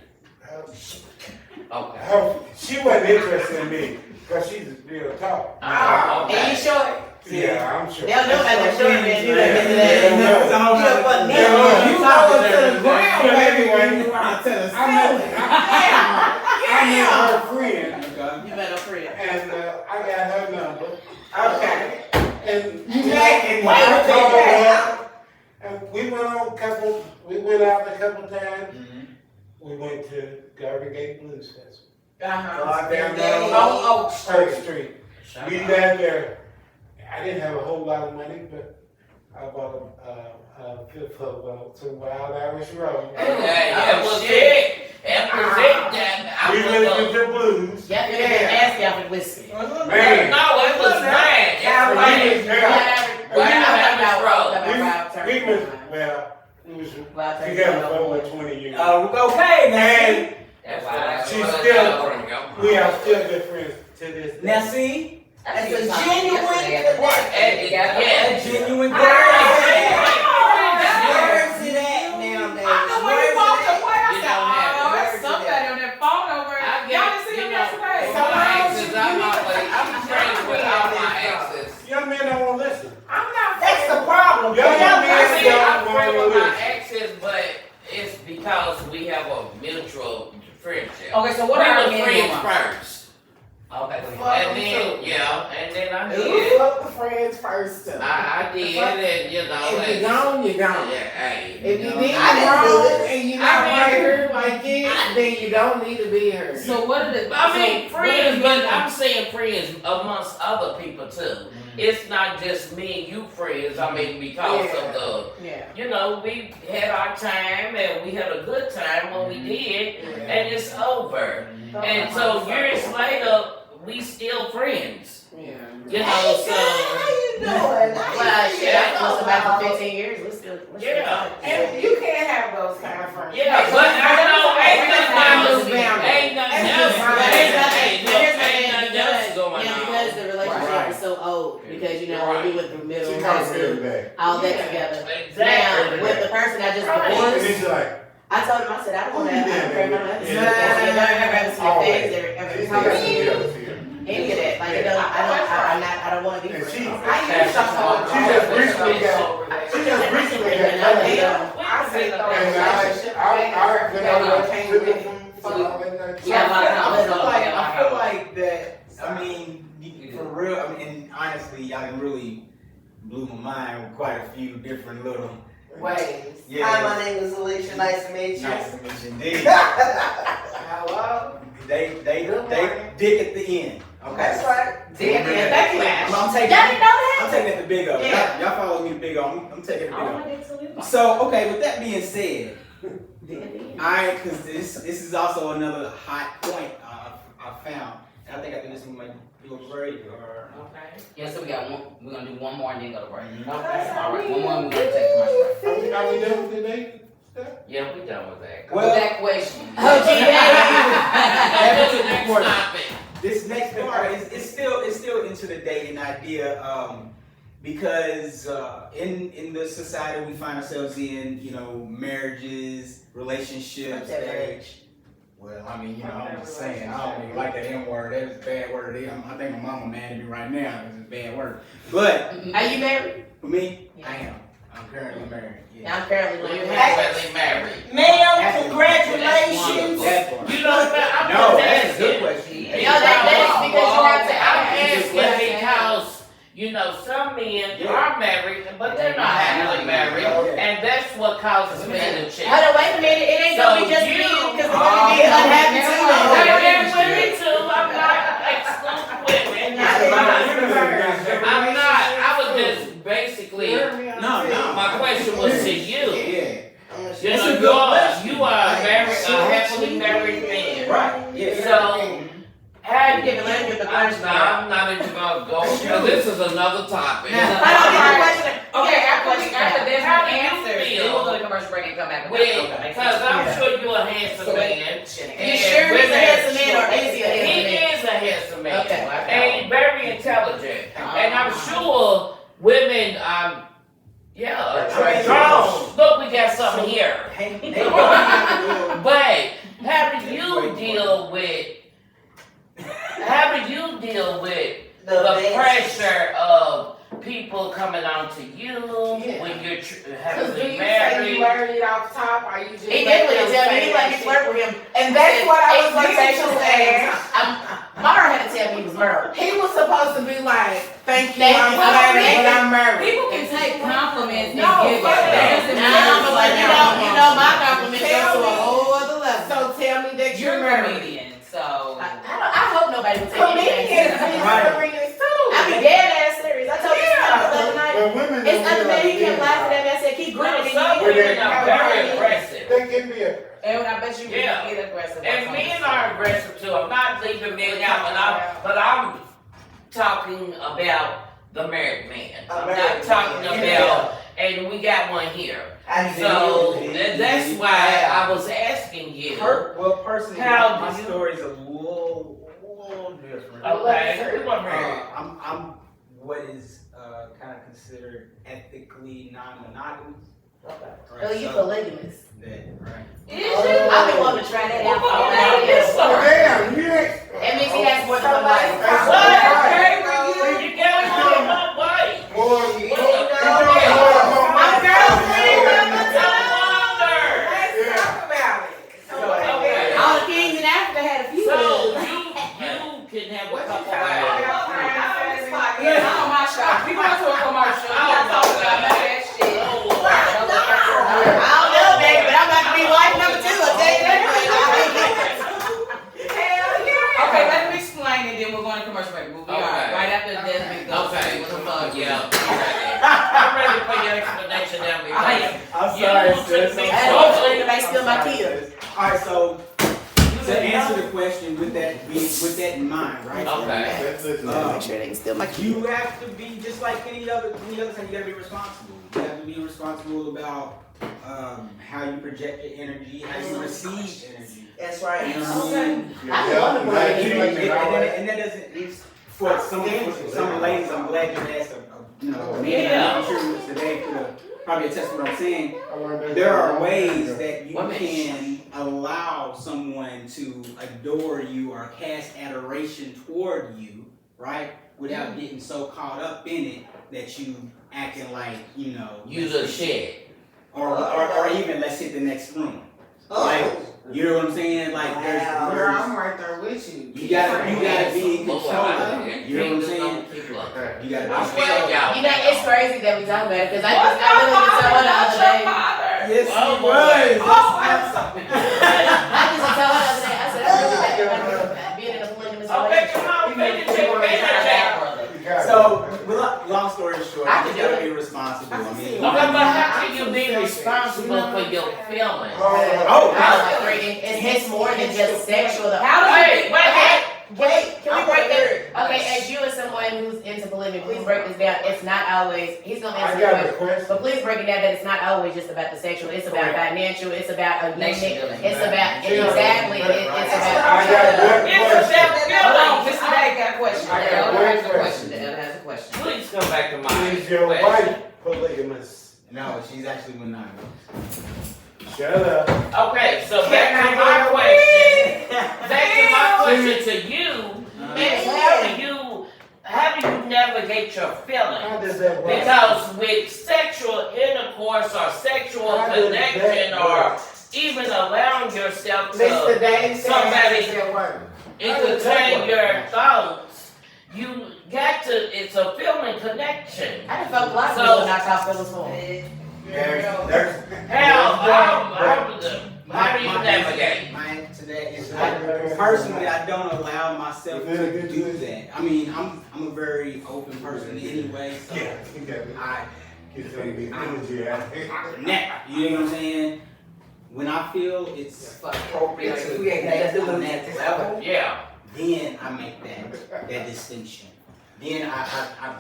Okay. she wasn't interested in me, because she's real tall. Oh, And you okay. short. Yeah, I'm sure. They don't know about that short man. You don't get to Yeah, that. I met her friend, You better friend. and I got her number. Okay. And Wait, I called wait. her up, and we went out a couple times. We went to Garvey Gate Blues Festival. Uh-huh. Down there on Oh, Church Street. We got there. I didn't have a whole lot of money, but I bought a fifth of some Wild Irish Rum. Okay, that was it. That was it. That We I went was to the blues. Yeah, you're gonna ask y'all for whiskey. Man, No, it was bad. It was we was together for over 20 years. Okay, man. That She's still, we are still good friends to this day. Now see, That's a genuine connection. a genuine Where is it at nowadays? I know where you walked away. I You said, don't have oh, it. there's somebody on that phone over there. I Y'all get, didn't see you him know, yesterday. with my exes, I'm friends with all my exes. Young men don't want to listen. I'm not. That's the problem. Young I men mean, I'm don't friends want with to my listen. exes, but it's because we have a mutual friendship. Okay, so what We are were men friends doing? first. Okay, go Fuck ahead. And then, and then I You did. fuck the friends first too. I did, and you know. If and- you're gone, you're gone. Yeah, hey. If you know. did I didn't wrong do it. and you're not I mean- right here like this, then you don't need to be here. So what are the? I mean, so friends, what are but the- I'm saying friends amongst other people too. It's not just me and you friends. I mean, because of the, Yeah. you know, we had our time and we had a good time when we did, and it's over. And so years later, we still friends. Yeah. You know, How so you doing? Well, shit, I know about for 15 years. We're still yeah. And you can't have those kind of friends. Yeah, but I know ain't nothing else going on. Yeah, because the relationship Right. was so old. Because, you know, Right. we went through middle, She high comes school, here back. all that Yeah. together. Exactly. Now, with the person I just Right. And divorced, it's like, I told him, I said, I don't want to have a friend. I don't have to see Yeah. you never have to see your face, every she's time got I to see be you. able to see her. Any of that. Like, you know, I don't want to be And friends. she- I used to hold She just recently got, she just recently got And I'm married. like, I say the And relationship when I was came with with her it. from all that We got a lot of conversations. I feel like that. I mean, for real. I mean, and honestly, y'all can really blew my mind with quite a few different little. ways. Yeah. Hi, my name is Alicia. Nice to meet you. Nice to meet you indeed. Hello. They Good morning. dig at the end. Okay. That's right. I'm taking Y'all it. didn't know that? I'm taking it to big O. Yeah. Y'all follow me to big O. I'm taking it to big Oh, O. my dick's so big. So okay, with that being said, because this is also another hot point I found. And I think after this we might do a break or. Okay. Yeah, so we got one. We're gonna do one more and then go to break. Mhm. Okay. All right, one more and we're gonna take a commercial break. Are we done with the date? Yeah, we done with that. Well- that question. Oh, gee, That's the next Important. topic. This next part is still into the dating idea, because in the society we find ourselves in, you know, marriages, relationships. What's that marriage? Well, I mean, you know, I'm just saying, I don't even like that M word. That is a bad word. I think my mama mad at me right now. It's a bad word. But Are you married? for me, Yeah. I am. I'm currently married. Yeah, Yeah. I'm currently Well, you living. happily married. Ma'am, congratulations. That part. You know, but I'm No, just that's a asking. good question. No, that's because you have to I'm ask. asking because, you know, some men are married, but they're not happily married, and that's what causes men to cheat. Hold on, wait a minute. It ain't gonna be just me because the women be unhappy too. And women too. I'm not excluding women. I'm not. I was just basically. No. My question was to you. Yeah. You That's know, a good question. you are a happily married man. Right. Yeah. So, how do you Give a little bit of the I'm not even gonna go. This is another topic. I don't get the question. Okay, after this How do you answer, feel? then we'll go to commercial break and come back. Because I'm sure you're a handsome man. You sure he's a handsome man or is he a handsome He man? is a handsome man. Okay. And very intelligent. And I'm sure women, drones. Look, we got something here. But how do you deal with the pressure of people coming on to you when you're Because happily do you say you married? learned it off top, or you just He let definitely them tell me say he let me that flirt shit? with him. And that's what I was getting Expectations to and ask. Mara had to tell me he was Merle. He was supposed to be like, thank you, Thank I'm you. flattered, Well, but I'm married. People can take compliments and No, give it. fuck that. That doesn't Nah, mean but you know, my compliments go Tell to a me. whole other level. So tell me that you're a you're married. comedian, so. I hope nobody would take anything Comedians be serious. serious too. I be dead ass serious. I told you the other night. But women It's don't other feel man, he like kept it. laughing at me. I said, keep No, grinning. some and women you are very aggressive. They can be a. And I bet you Yeah. get aggressive. And men are aggressive too. I'm not leaving men out, but I'm talking about the married man. I'm not talking about, and we got one here. So that's why I was asking you. Personally, How my do you- story's a little different. Okay, we want to hear. I'm what is kind of considered ethically non-monogamous. Okay. Oh, you polygamous. Right. I've been wanting to try that out. Damn, you ain't. That means he has more than one wife. You got one wife. Boy, My girlfriend, all the kings in Africa had a few. So you can have a couple wives. Yeah, on my show. We going to a commercial. I'm not talking about none of that shit. I don't know, baby, but I'm about to be wife number 2. I'll tell you that. Okay, let me explain and then we're going to commercial break. We'll be all right. Okay. Right after Desmond goes. Okay, What the fuck? yeah. I'm ready for your explanation now. I'm You sorry, took sis. me I so- don't think they steal my kids. All right, so to answer the question with that in mind, right? Okay. Make sure they can steal my kids. You have to be just like any other thing. You gotta be responsible. You have to be responsible about how you project your energy, how you receive energy. That's right. You know what I mean? I love the way And that doesn't. For some ladies, I'm glad you asked. Man, Yeah. I'm sure today could probably attest to what I'm saying. There are ways that you can allow someone to adore you or cast adoration toward you, right? Without getting so caught up in it that you acting like, You the shit. or even let's hit the next room. Like, you know what I'm saying? Like Girl, there's I'm right there with you. you gotta be in control of it. You know what I'm saying? Keep up. You gotta be I'm in feeling control. y'all. You know, it's crazy that we talk about it because I literally just told her the other day. Yes, Oh, he was. I just told her the other day. I said, I really think about being in a polygamous Okay, relationship. come on, finish it. So, long story short, I you can gotta do be responsible. I mean, Okay, but how can you be responsible for your feelings? It's more than just sexual. How does Wait, wait, Wait, can we break that? Okay, as you as someone who's into polygamy, please break this down. It's not always, he's gonna answer I the got question. a question. But please break it down that it's not always just about the sexual. It's about financial. It's about a unit. It's about exactly. It's I about. got one It's question. about Hold on, feelings. Mr. Day got a question. I The got elder one has a question. question. The elder has a question. Please come back to my Is your question. wife polygamous? no, she's actually monogamous. Shut up. Okay, so back to my question. Back to my question to you is how do you navigate your feelings? How does that work? Because with sexual intercourse or sexual How does connection that or work? even allowing yourself Mr. to Dave said somebody- it's your work. entertain your thoughts, you got to, it's a feeling connection. I just felt a lot of So- people knocked off feelings for him. How do you navigate? My answer to that is personally, I don't allow myself to do that. I mean, I'm a very open person anyway, so Yeah, you got me. I Get some big energy out of it. you know what I'm saying? When I feel it's appropriate to We ain't got to do on it. that level, Yeah, then I make that distinction. Then I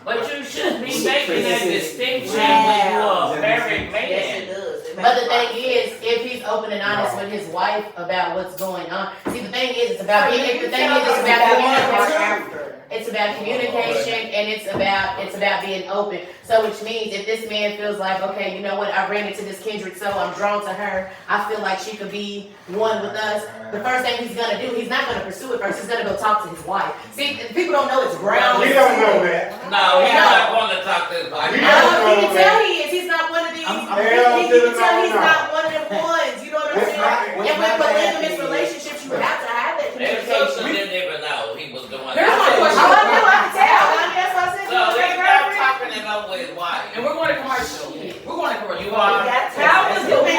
but you should be making that distinction when you are a married Yes, it man. does. It But makes the thing is, if he's open and honest with his wife about what's going on, see the thing is, it's about communication. It's about communication and it's about being open. So which means if this man feels like, okay, you know what, I ran into this kindred soul, I'm drawn to her, I feel like she could be one with us, the first thing he's gonna do, he's not gonna pursue it first, he's gonna go talk to his wife. See, people don't know it's ground. We don't know that. No, he's not going to talk to his wife. We No, you can tell he is. He's not one of these. I'm- You can tell he's not one of them ones. You know what I'm That's saying? right. And with polygamous relationships, you have to have that And sister communication. didn't even know he was doing Here's my that. question. Oh, I do. I can tell. I mean, that's why I said So you was he's like, not girlfriend. talking it up with his wife. And we're going to commercial. We're going to commercial. You are. How does the woman?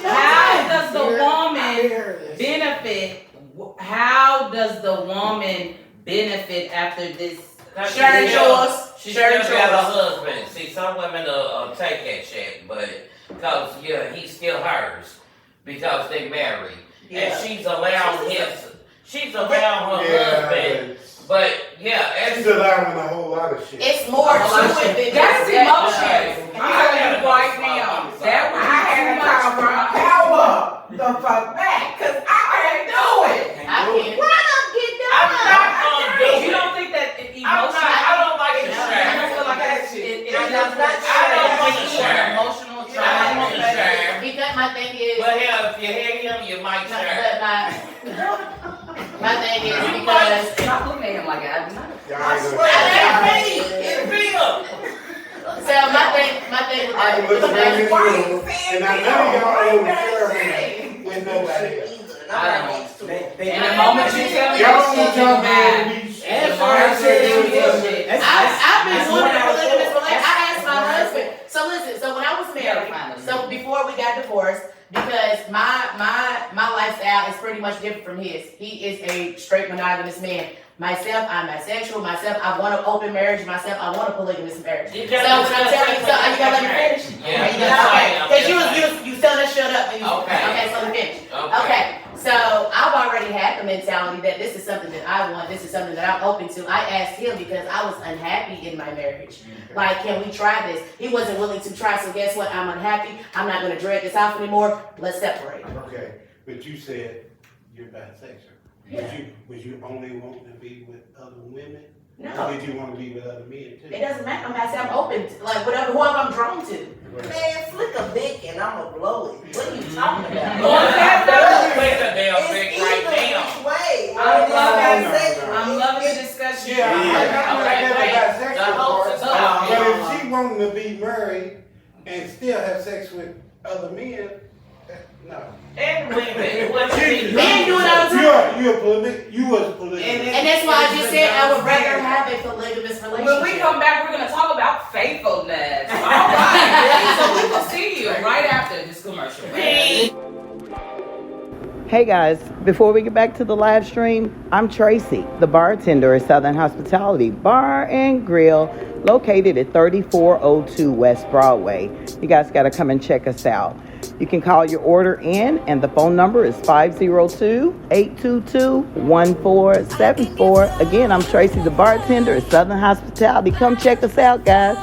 How does the woman benefit? How does the woman benefit after this? Sharing chores. She Sharing still got a chores. husband. See, some women will take that shit, but because he's still hers because they married, and she's allowing her husband. But yeah, She's allowing a whole lot of shit. It's more to it than That's just that. emotions. I'm telling you right now. That the fuck back, cause I can't do it. I can't. Why not get I'm down? not gonna do You it. don't think that I'm not, I don't like the You shame. don't feel like that shit. it I does not I don't want to an share. emotional I don't want to trauma. share. Because my thing is, But hell, if you hit him, you might share. but my thing is You because might. Stop looking at him like that. I do not. Y'all I ain't swear, gonna- it ain't me. It's Bill. so my thing with I can look that. around this Why you room, saying and I me? know y'all Why you ain't gotta share say? with nobody else. And the moment you tell me Y'all that want shit, y'all man. man to be. And Mara said it was shit. I've been That's wanting what a I polygamous thought. relationship. I asked my husband. So listen, so when I was married, so before we got divorced, because my lifestyle is pretty much different from his. He is a straight monogamous man. Myself, I'm bisexual. Myself, I want an open marriage. Myself, I want a polygamous marriage. You So when I'm telling you, so you gotta let me finish. Yeah. Okay, because you still just shut up. And you, Okay. Okay, so let me finish. Okay, so I've already had the mentality that this is something that I want, this is something that I'm open to. I asked him because I was unhappy in my marriage. Like, can we try this? He wasn't willing to try, so guess what? I'm unhappy. I'm not gonna drag this out anymore. Let's separate. Okay, but you said you're bisexual. Was you only wanting to be with other women? No, Or did you want to be with other men too? it doesn't matter. I'm open to, like, whatever, whoever I'm drawn to. Man, flick a Vic and I'ma blow it. What are you talking about? Boy, that's click a damn It's big either right now. which way. I'm loving the discussion. Yeah, Yeah. I like Okay, that bisexual the whole part. stuff. But if she wanting to be married and still have sex with other men, no. And women, what you mean? Men do it all the time. You're polygamic. You was polygamic. And that's why I just said I would rather have a polygamous relationship. When we come back, we're gonna talk about faithfulness. All right. So we will see you right after this commercial. Hey guys, before we get back to the live stream, I'm Tracy, the bartender at Southern Hospitality Bar and Grill, located at 3402 West Broadway. You guys got to come and check us out. You can call your order in, and the phone number is 502-822-1474. Again, I'm Tracy, the bartender at Southern Hospitality. Come check us out, guys.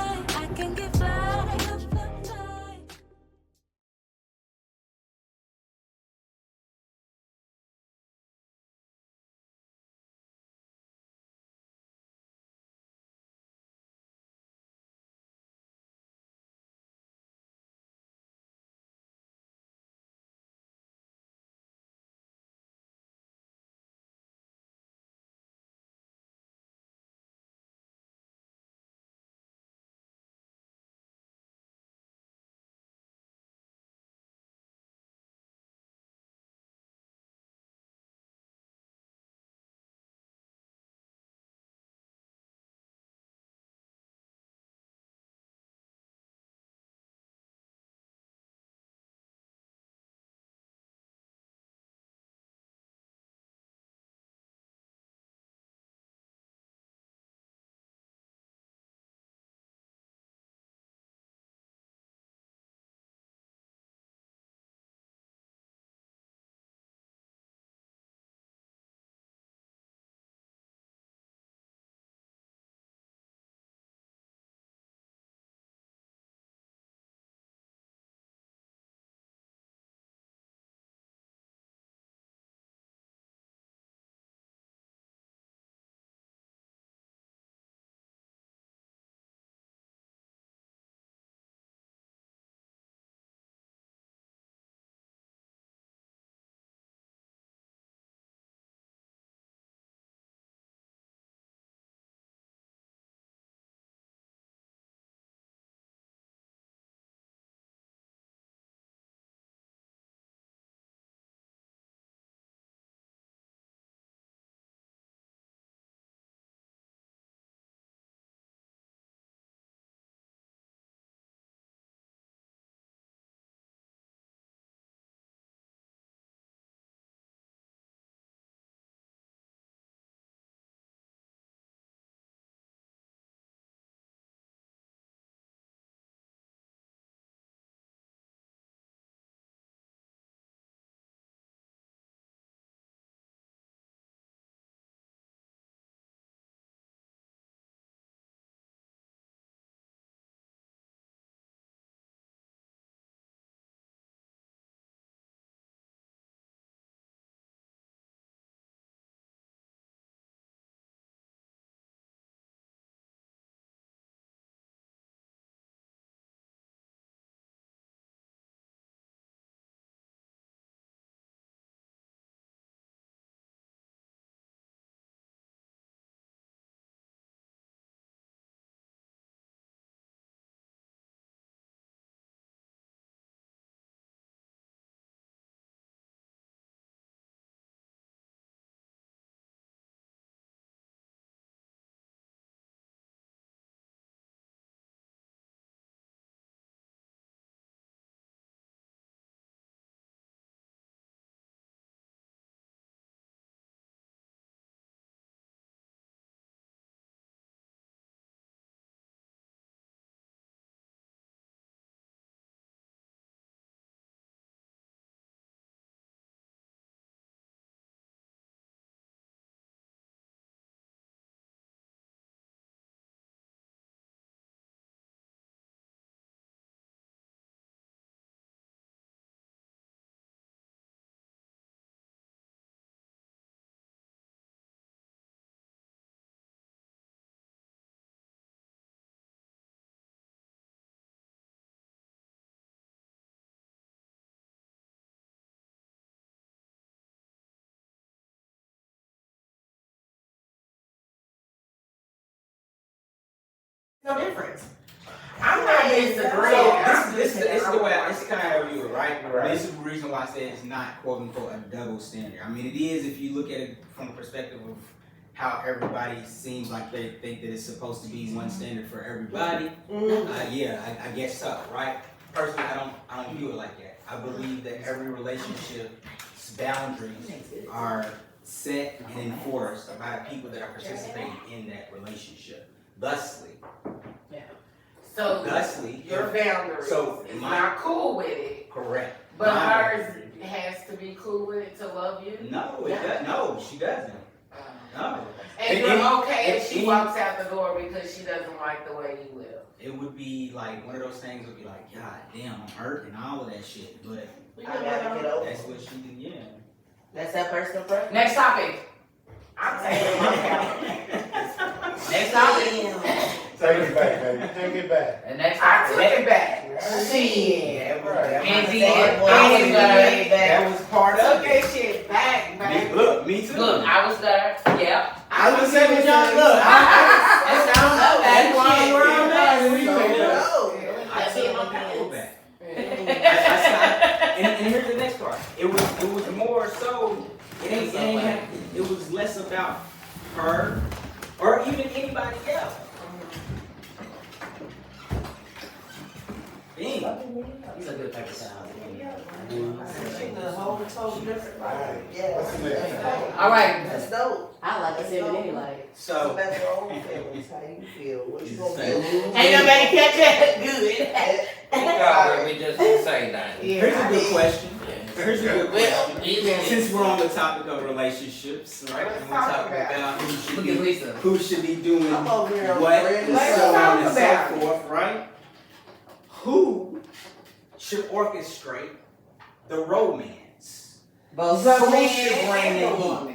No difference. I'm not disagreeing. This is the way this is kind of how I view it, right? Right. This is the reason why I say it's not quote unquote a double standard. I mean, it is if you look at it from the perspective of how everybody seems like they think that it's supposed to be one standard for everybody. Yeah, I guess so, right? Personally, I don't view it like that. I believe that every relationship's boundaries are set and enforced by the people that are participating in that relationship. Thusly, So your boundaries So is my- not cool with it, correct. but Mine- hers has to be cool with it to love you. No, it does. No, she doesn't. No. And And- you're okay and- if she and- walks out the door because she doesn't like the way you live. It would be like one of those things would be like, God damn, I'm hurt and all of that shit. But I gotta get over that's it. what she did, yeah. That's that personal preference. Next topic. I'm taking my out. Next topic. Take it back, baby. Take it back. And next I topic. took it back. Shit. That was part of Took it. that shit back, baby. Look, me too. Look, I was there. Yeah. I was saying with y'all, look, That's I don't know. That's why shit. where I'm at. We So, take that. no. I took my power back. That's not, and here's the next part. It was more so. It was less about her or even anybody else. Dang. He's a good paper towel. The whole total different life. Alright, Yeah. what's the next? All right. That's dope. I like a 7 anyway. So So that's your own feelings. How you feel? What you gonna Same. do? Ain't nobody catch that good. We just didn't say that. here's a good question. Here's a good Well, question. even Since we're on the topic of relationships, right? Let's And we're talk talking about it. about Look at Lisa. who should be doing I'm over here on what the and red. so Let's on and talk about so it. forth, right? Who should orchestrate the romance? Both The Who man should bring and it the in? woman.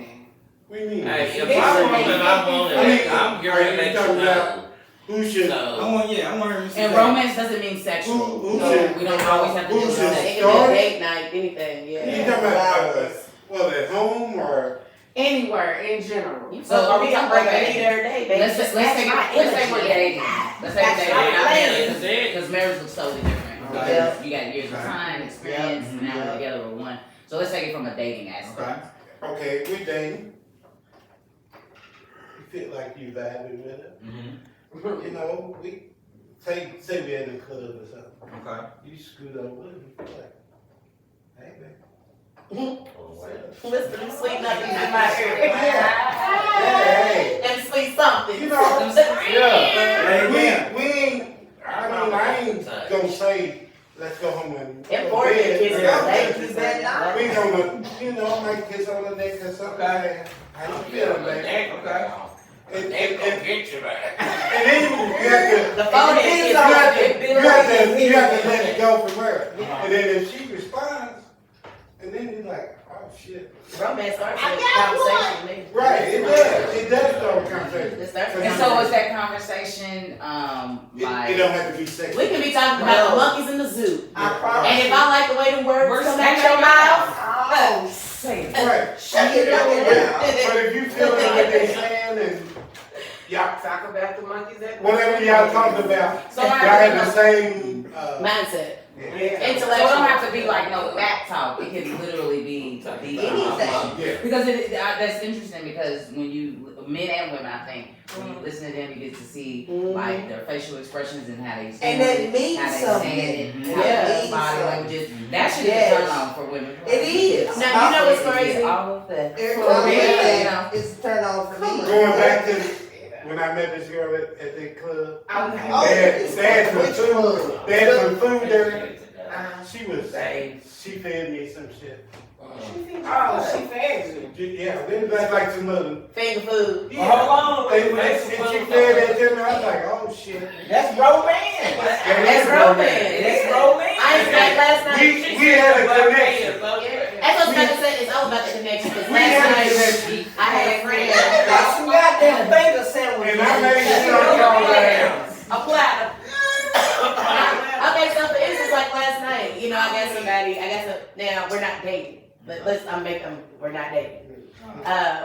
We need. Hey, if I want it, I want it. I'm Are getting you let you talking know. about who should? I So, want, yeah, I want her to And romance doesn't mean sexual. Who So should- we don't always have to who do should sex. It can be start? a date night, anything, You yeah. talking about well, at home or? Anywhere in general. So are we can talking bring about a heat every day, baby. Let's say we're dating. Let's say That's we're right. dating. that's it. Because marriage looks totally different. Okay. Because you got years of time, experience, and now Yeah. we're together with one. So let's take it from a dating aspect. Okay, we dating. You feel like you vibing with it. Mm-hmm. You know, we say we in the club or something. Okay. You scoot over and you feel like, hey man. Listen to them sweet nothings in my ear. Hey. Them sweet something. You know, Hey, we ain't. I ain't gonna say let's go home and. Them foreign kids are Ladies that night. We gonna, you know, I might kiss on the neck or something. Okay. How you feeling, man? Okay. And, They and, gonna and, get you back. and then you have The to. phone You is have to, it you have to let it go from her. And then if she responds, and then you're like, oh shit. Romance starts with a conversation with me. Right, it does start a conversation. It starts with And a so is conversation. that conversation, It like, don't have to be sexual. We can be talking about the monkeys in the zoo. I promise. And if I like the way the words We're come out snatching your your mouth, Oh, say it. Right. shut it up and down. But if you feel like they saying and y'all, Talk about the monkeys at whatever y'all talking about, So y'all I have the same, mindset. So yeah. it don't have to be like no back talk. It can literally be the Anything. Yeah. because that's interesting because when you men and women, I think when you listen to them, you get to see like their facial expressions and how they say And that it, means how they something. say it, Mhm. how Yeah. their body languages. That should be a Yes. turn on for women. It is. Now, you know what's crazy? All of that. Every For time me, we you say know. it's a turn on for me. Going back to when I met this girl at that club, Okay. Oh, it's they had some which food. club? They had some food there. Uh, She was, she fed me some shit. oh, she fed you. Yeah, it was like some little. Finger food. Yeah. Hold on, And wait, she fed that to me. I was like, oh shit. That's romance. That's romance. That's romance. I ain't said last night. We had a connection. That's what I was about to say. It's all about the connection. Because We had a last night connection. I had a friend. Got some goddamn finger sandwich. And I made it A platter. Okay, so for instance, like last night, you know, I got somebody, now we're not dating. But we're not dating.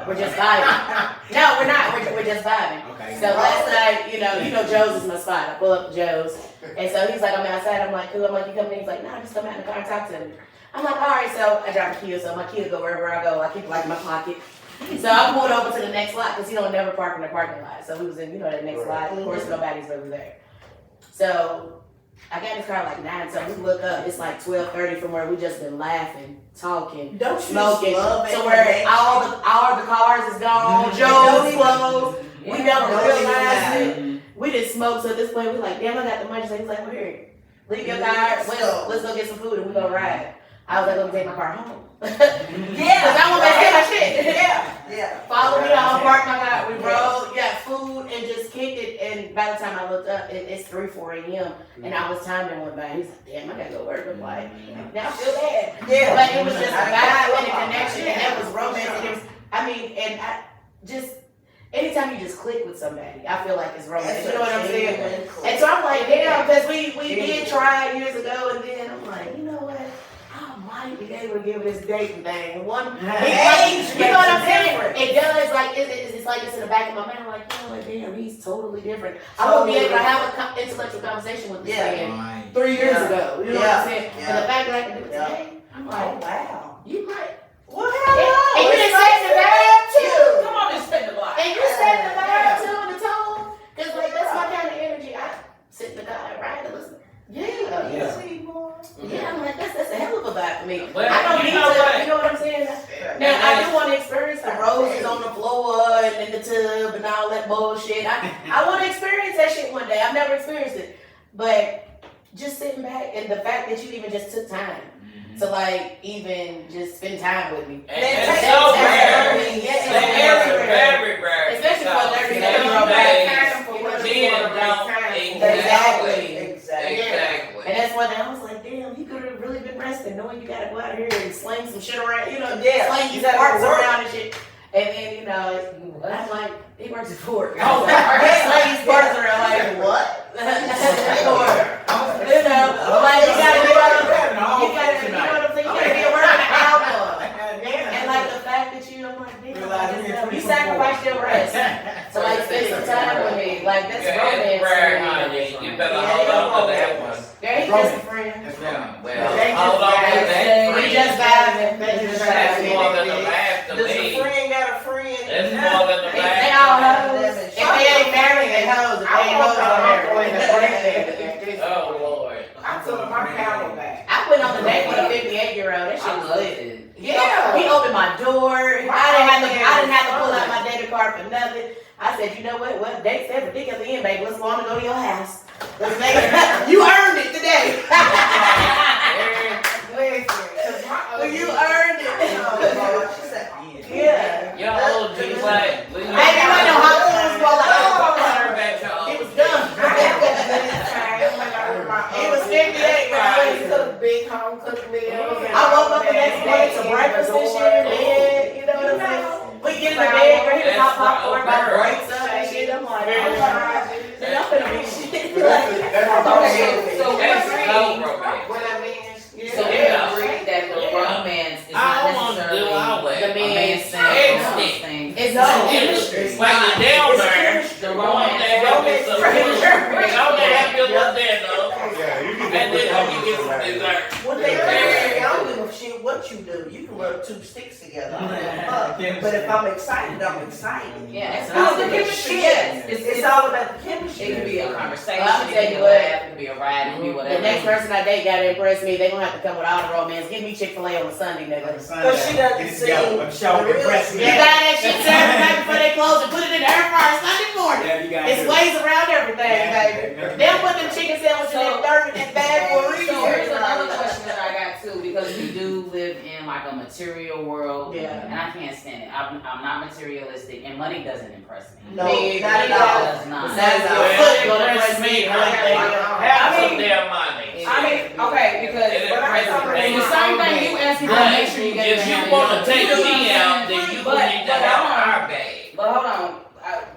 We're just vibing. No, we're not. We're just vibing. Okay. So last night, you know, Joe's is my spot. I pull up to Joe's, and so he's like, I'm outside. I'm like, cool. I'm like, you coming in? He's like, no, just come out in the car and talk to me. I'm like, all right. So I drive a Kia, so my Kia go wherever I go. I keep it like in my pocket. So I pulled over to the next lot because he don't never park in the parking lot. So we was in, that next lot. Of course, nobody's really there. So I got in his car like 9. So we look up. It's like 12:30 from where we just been laughing, talking, Don't you smoking. love So where all the cars is gone. Joe's closed. We never realized it. We didn't smoke. So at this point, we like, damn, I got the money. So he's like, well, here, leave your car. Let's go get some food and we go ride. I was like, let me take my car home. Yeah. Cause I want to make my shit. Yeah. Follow me home, park my car. We rode, got food, and just kicked it. And by the time I looked up, it's 3-4 a.m. And I was timing one by. He's like, damn, I gotta go work. I'm like, now I feel bad. Yeah. But it was just a vibe and a connection, and that was romance. And it was, and I just, anytime you just click with somebody, I feel like it's romance. You know what I'm saying? And so I'm like, damn, because we did try years ago, and then I'm like, you know what? I might be able to give this dating thing one. You know what I'm saying? It does, like, it's like it's in the back of my mind. I'm like, you know what, damn, he's totally different. I won't be able to have an intellectual conversation with this man 3 years ago. You know what I'm saying? And the fact that I can do it today, I'm like, wow. you might. Well, And you done set the vibe too. Come on and spend the block. And you set the vibe too in the tone. Cause like that's my kind of energy. I sit in the car and ride and listen. Yeah, I'm like that's a hell of a vibe for me. Well, I don't you need know to. what? You know what I'm saying? Now I do want to experience the roses on the floor and in the tub and all that bullshit. I want to experience that shit one day. I've never experienced it, but just sitting back and the fact that you even just took time to like even just spend time with me. And it's so rare. Very rare. Especially for a 30-year-old. Exactly. And that's one thing I was like, damn, you could have really been resting, knowing you gotta go out here and sling some shit around, sling you these gotta parts work. around and shit. And then, I'm like, he works at Ford. Oh, sling these parts around, like, what? You know, like, you gotta get out of you know what I'm saying? You gotta be a working album. And like the fact that I'm like, damn, you sacrificed your rest to like spend some time with me. Like, that's romance. Rare, honey. You better hold on to that one. There he's just a friend. Hold on to that. We just vibing. That's more than a laugh to Does a me. friend got a friend? That's more than a laugh. They all hoes. If they ain't married, they hoes. If they ain't hoes, they're married. Oh, Lord. I took my power back. I went on a date with a 58-year-old. That shit I was love lit. it. He opened my door. I didn't have to pull out my debit card for nothing. I said, you know what? Well, date's every dick at the end, baby. Let's go on and go to your house. Let's make it. You earned it today. Well, you earned it. Yeah. Your old G like. Baby, you ain't know how it was. It was done. It was 58, He right? cooked big home cooked meals. I woke up the next day to breakfast and shit, man. You know what I'm saying? We get in the bed, girl, he was hot popcorn by breaks up and shit. I'm like, oh my God. Then I'm finna be shit. When I mean, So we agree that the romance is not necessarily the man's thing. It's When not. you're down there, The go on romance. there, help you some food. Go on there, help you with that, though. Yeah, you can And then you get some dessert. What they say, I don't give a shit what you do. You can rub 2 sticks together. But if I'm excited, I'm excited. Yeah, it's Oh, not the the chemistry. Yes, It's all about the chemistry. It could be a conversation. Well, I'll it tell could you be a what. laugh. It could be a ride. It could be whatever. The next person I date gotta impress me. They gonna have to come with all the romance. Give me Chick-fil-A on a Sunday, nigga. Because she doesn't see I'm sure the real impressed You me. buy that shit Saturday night before they close and put it in the air fryer Sunday morning. Yeah, you got It's ways around everything, baby. They'll put them chicken sandwiches in So- 30 in that bag for a reason. So here's another question that I got too, because we do live in like a material world, Yeah. and I can't stand it. I'm not materialistic, and money doesn't impress me. No, Me, not It at all. does not. That's Well, your foot gonna impress impress me. Have some damn money. I mean, okay, because It when I impresses me. The same thing you ask me to make sure you get If you want to take me out, then you But need to have our bag. But hold on.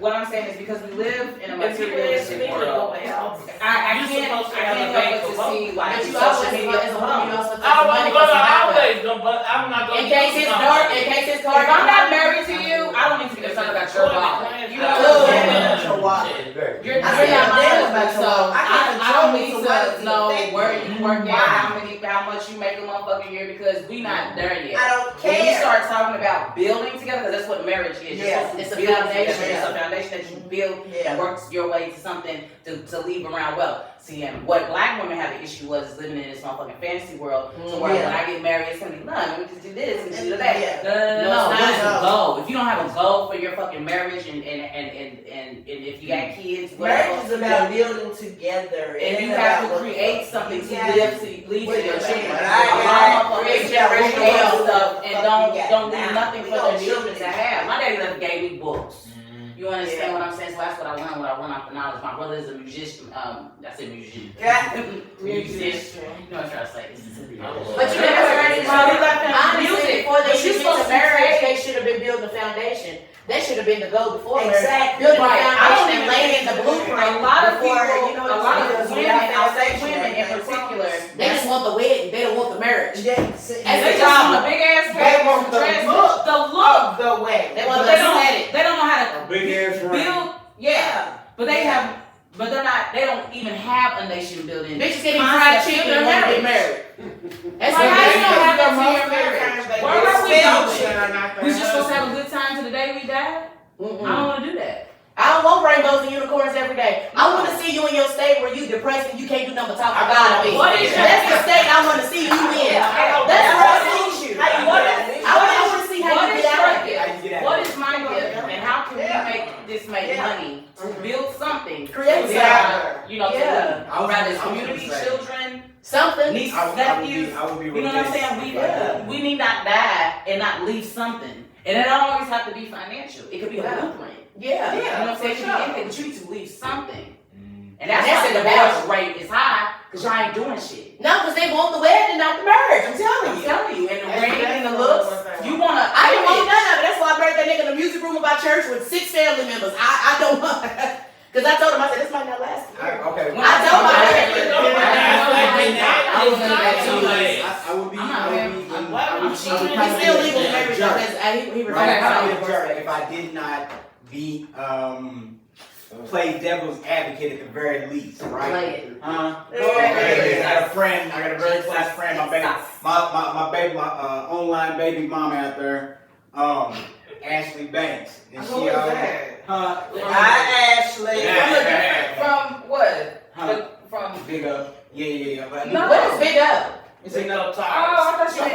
What I'm saying is because we live in a materialistic world. I can't help but to see like But you social also media. as a woman, you also I'm money gonna for some power. always go, but I'm not gonna. In case it's dark, in case it's dark. If I'm not married to you, I don't need to be concerned about your wallet. You know what I'm saying? Your wallet. You're I said, not my damn husband, about so your wallet. I can't I don't control need you, so why does to it know affect where me? you work Why? at, how much you make a motherfucking year because we not there yet. I don't When you care. start talking about building together, because that's what marriage is. You're Yeah. supposed to It's a build foundation. together. It's a foundation that you build Yeah. and works your way to something to leave around wealth. See, and what black women have an issue was is living in this motherfucking fantasy world. So where Yeah. when I get married, it's gonna be none. We just do this and just do that. Yeah. No, No, what is no. the goal? If you don't have a goal for your fucking marriage and if you got kids, whatever, Marriage is about building together. and you It's have about to what- create something to Yeah. leave to your children. Right. My motherfuckers Create generational generational stuff and fuck you got don't leave now. nothing We for don't their children need to this. have. My daddy never gave me books. You understand Yeah. what I'm saying? So that's what I learned when I went off the knowledge. My brother is a musician. I said musician. Yeah. Musician. You know what I'm trying to say. But you never heard it. Honestly, before they should get to marriage, they should have been building a foundation. That should have been the goal before marriage. Exactly. Building a Right. I don't foundation even and laying think the blueprint. A lot of before, people, you know a what lot I'm of saying? women, I'll say Foundation, women in everything. particular, They just want the wedding. They don't want the marriage. Yeah. and they just want a big ass They cake want and the dress. look The look. of the way. They But want they the don't. aesthetic. They don't know how to Big ass ring. build. Yeah, but they have. But they're not. They don't even have a nation building. Bitches get fried concept chicken in and their want to get marriage. married. That's Like, what how it you is. gonna have that to Most your of the marriage? times they Where get are we spelled going? shit are not We just supposed to their have a good time to the day we die? I don't want to do that. I don't want rainbows and unicorns every day. I want to see you in your state where you depressed and you can't do nothing but talk about it. What is your- That's the state I want to see you in. That's where I see you. How you What do is- that? I want to see how What you is get out your of it. How you get out What of is my gift, and how can we make this make Yeah. money to build something? Create to something. you know, Yeah. to around this I was community, gonna say. children, Something. nieces, I would nephews. be You know what I'm saying? Yeah. We need not die and not leave something, and it don't always have to be financial. It could be a Yeah. blueprint. Yeah. You know what I'm saying? It for could be sure. anything, but you need to leave something. Mm. And that's That's why the the divorce best. rate is high, because y'all ain't doing shit. No, because they want the wedding, not the marriage. I'm telling I'm you. telling you, and the That's- ring and the that's looks, what you wanna. I didn't want none of it. That's why I buried that nigga in the music room of our church with 6 family members. I don't want. Because I told him, I said, this might not last. Okay. When I told my I would be I'm He's still legal in marriage because he Right, I would retired. be a jerk if I did not be play devil's advocate at the very least, right? Play it. Huh? Yeah. I got a friend. I got a very close friend. My baby, my online baby mama out there, Ashley Banks, and Who is that? Hi, Ashley. From what? Huh? From. Big up. Yeah. But No. What is big up? It's a no Oh, time. I thought you were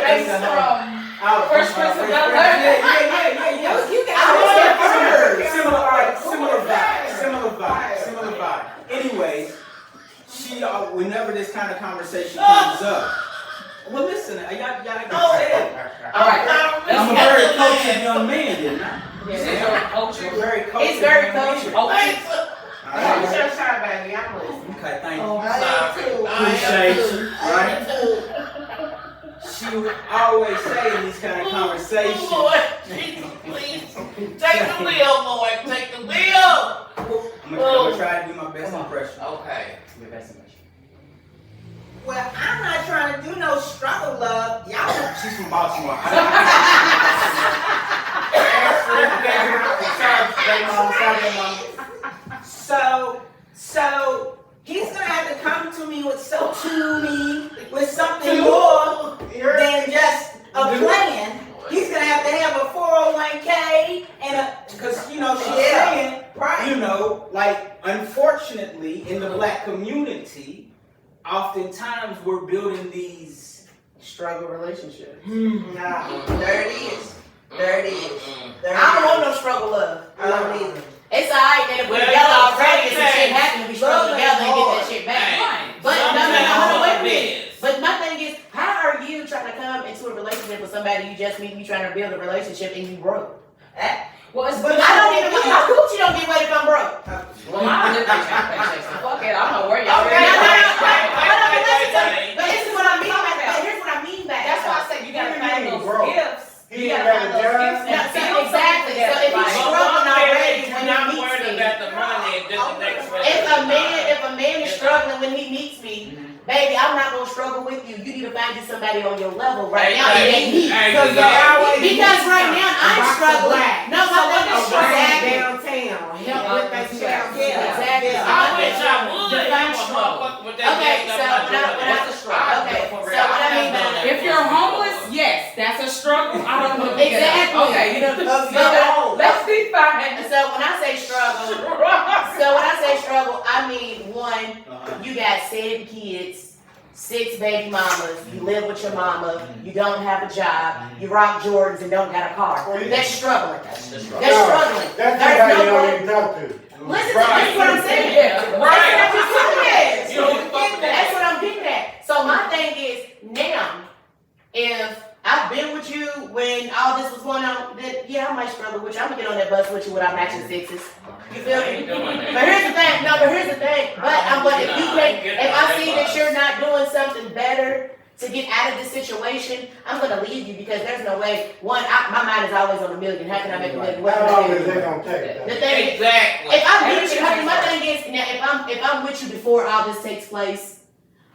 asking from Fresh Prince of Bel-Air. Yeah. You got Similar vibe. Anyways, she whenever this kind of conversation comes up. Well, listen, y'all All right. I'm a very cultured young man, didn't I? You said you're a culture. I'm a very cultured. It's very young man. cultured. Oh, What's your shot, baby? I'm listening. Okay, thank you. I am too. Appreciate you, right? I am too. She would always say in these kind of conversations. Lord, Jesus, please. Take the wheel, Lord. Take the wheel. I'm gonna try to do my best impression. Okay. Your best impression. Well, I'm not trying to do no struggle love. Y'all She's from Baltimore. So he's gonna have to come to me with something more than just a plan. He's gonna have to have a 401k and because she's saying right. You know, like unfortunately in the black community, oftentimes we're building these Struggle relationship. Nah, there it is. There it is. There it I don't is. want no struggle love. I don't either. It's alright that if we're Well, together that's already and some okay. shit happen, we struggle Love together and get ain't that shit back. Right. But no, hold on, wait a minute. Biz. But my thing is, how are you trying to come into a relationship with somebody you just meet, you trying to build a relationship and you broke? Well, it's But I don't even want my coochie don't get wet if I'm broke. Well, mine is paycheck, so fuck it. I don't know where y'all Okay. But this is what I mean by that. Here's what I mean by that. That's why I said you gotta find those Bro. gifts. He You ain't gotta got find a those job. gifts and Yeah, build exactly. something So if together. he's Like, when he meets me, baby, I'm not gonna struggle with you. You need to find you somebody on your level right now. Because right now I'm struggling. No, my thing is struggling downtown. Help with that child. Exactly. I wish I would. Define struggle. Okay, so what I mean by If you're homeless, yes, that's a struggle. I don't know. exactly. Okay, let's define. So when I say struggle, I mean one, you got 7 kids, 6 baby mamas, you live with your mama, you don't have a job, you rock Jordans and don't got a car. That's struggling. That's struggling. That's There's somebody you no don't way. even talk to. Listen, that's what I'm saying. Yeah. That's what I'm getting at. So my thing is, now, if I've been with you when all this was going on, then yeah, I might struggle with you. I'm gonna get on that bus with you without matching 6s. You feel me? But here's the thing. If you can't, if I see that you're not doing something better to get out of this situation, I'm gonna leave you because there's no way. One, my mind is always on $1 million. How can I make $1 million? How long is that gonna take? The thing is, Exactly. if I'm with you, my thing is now if I'm with you before all this takes place,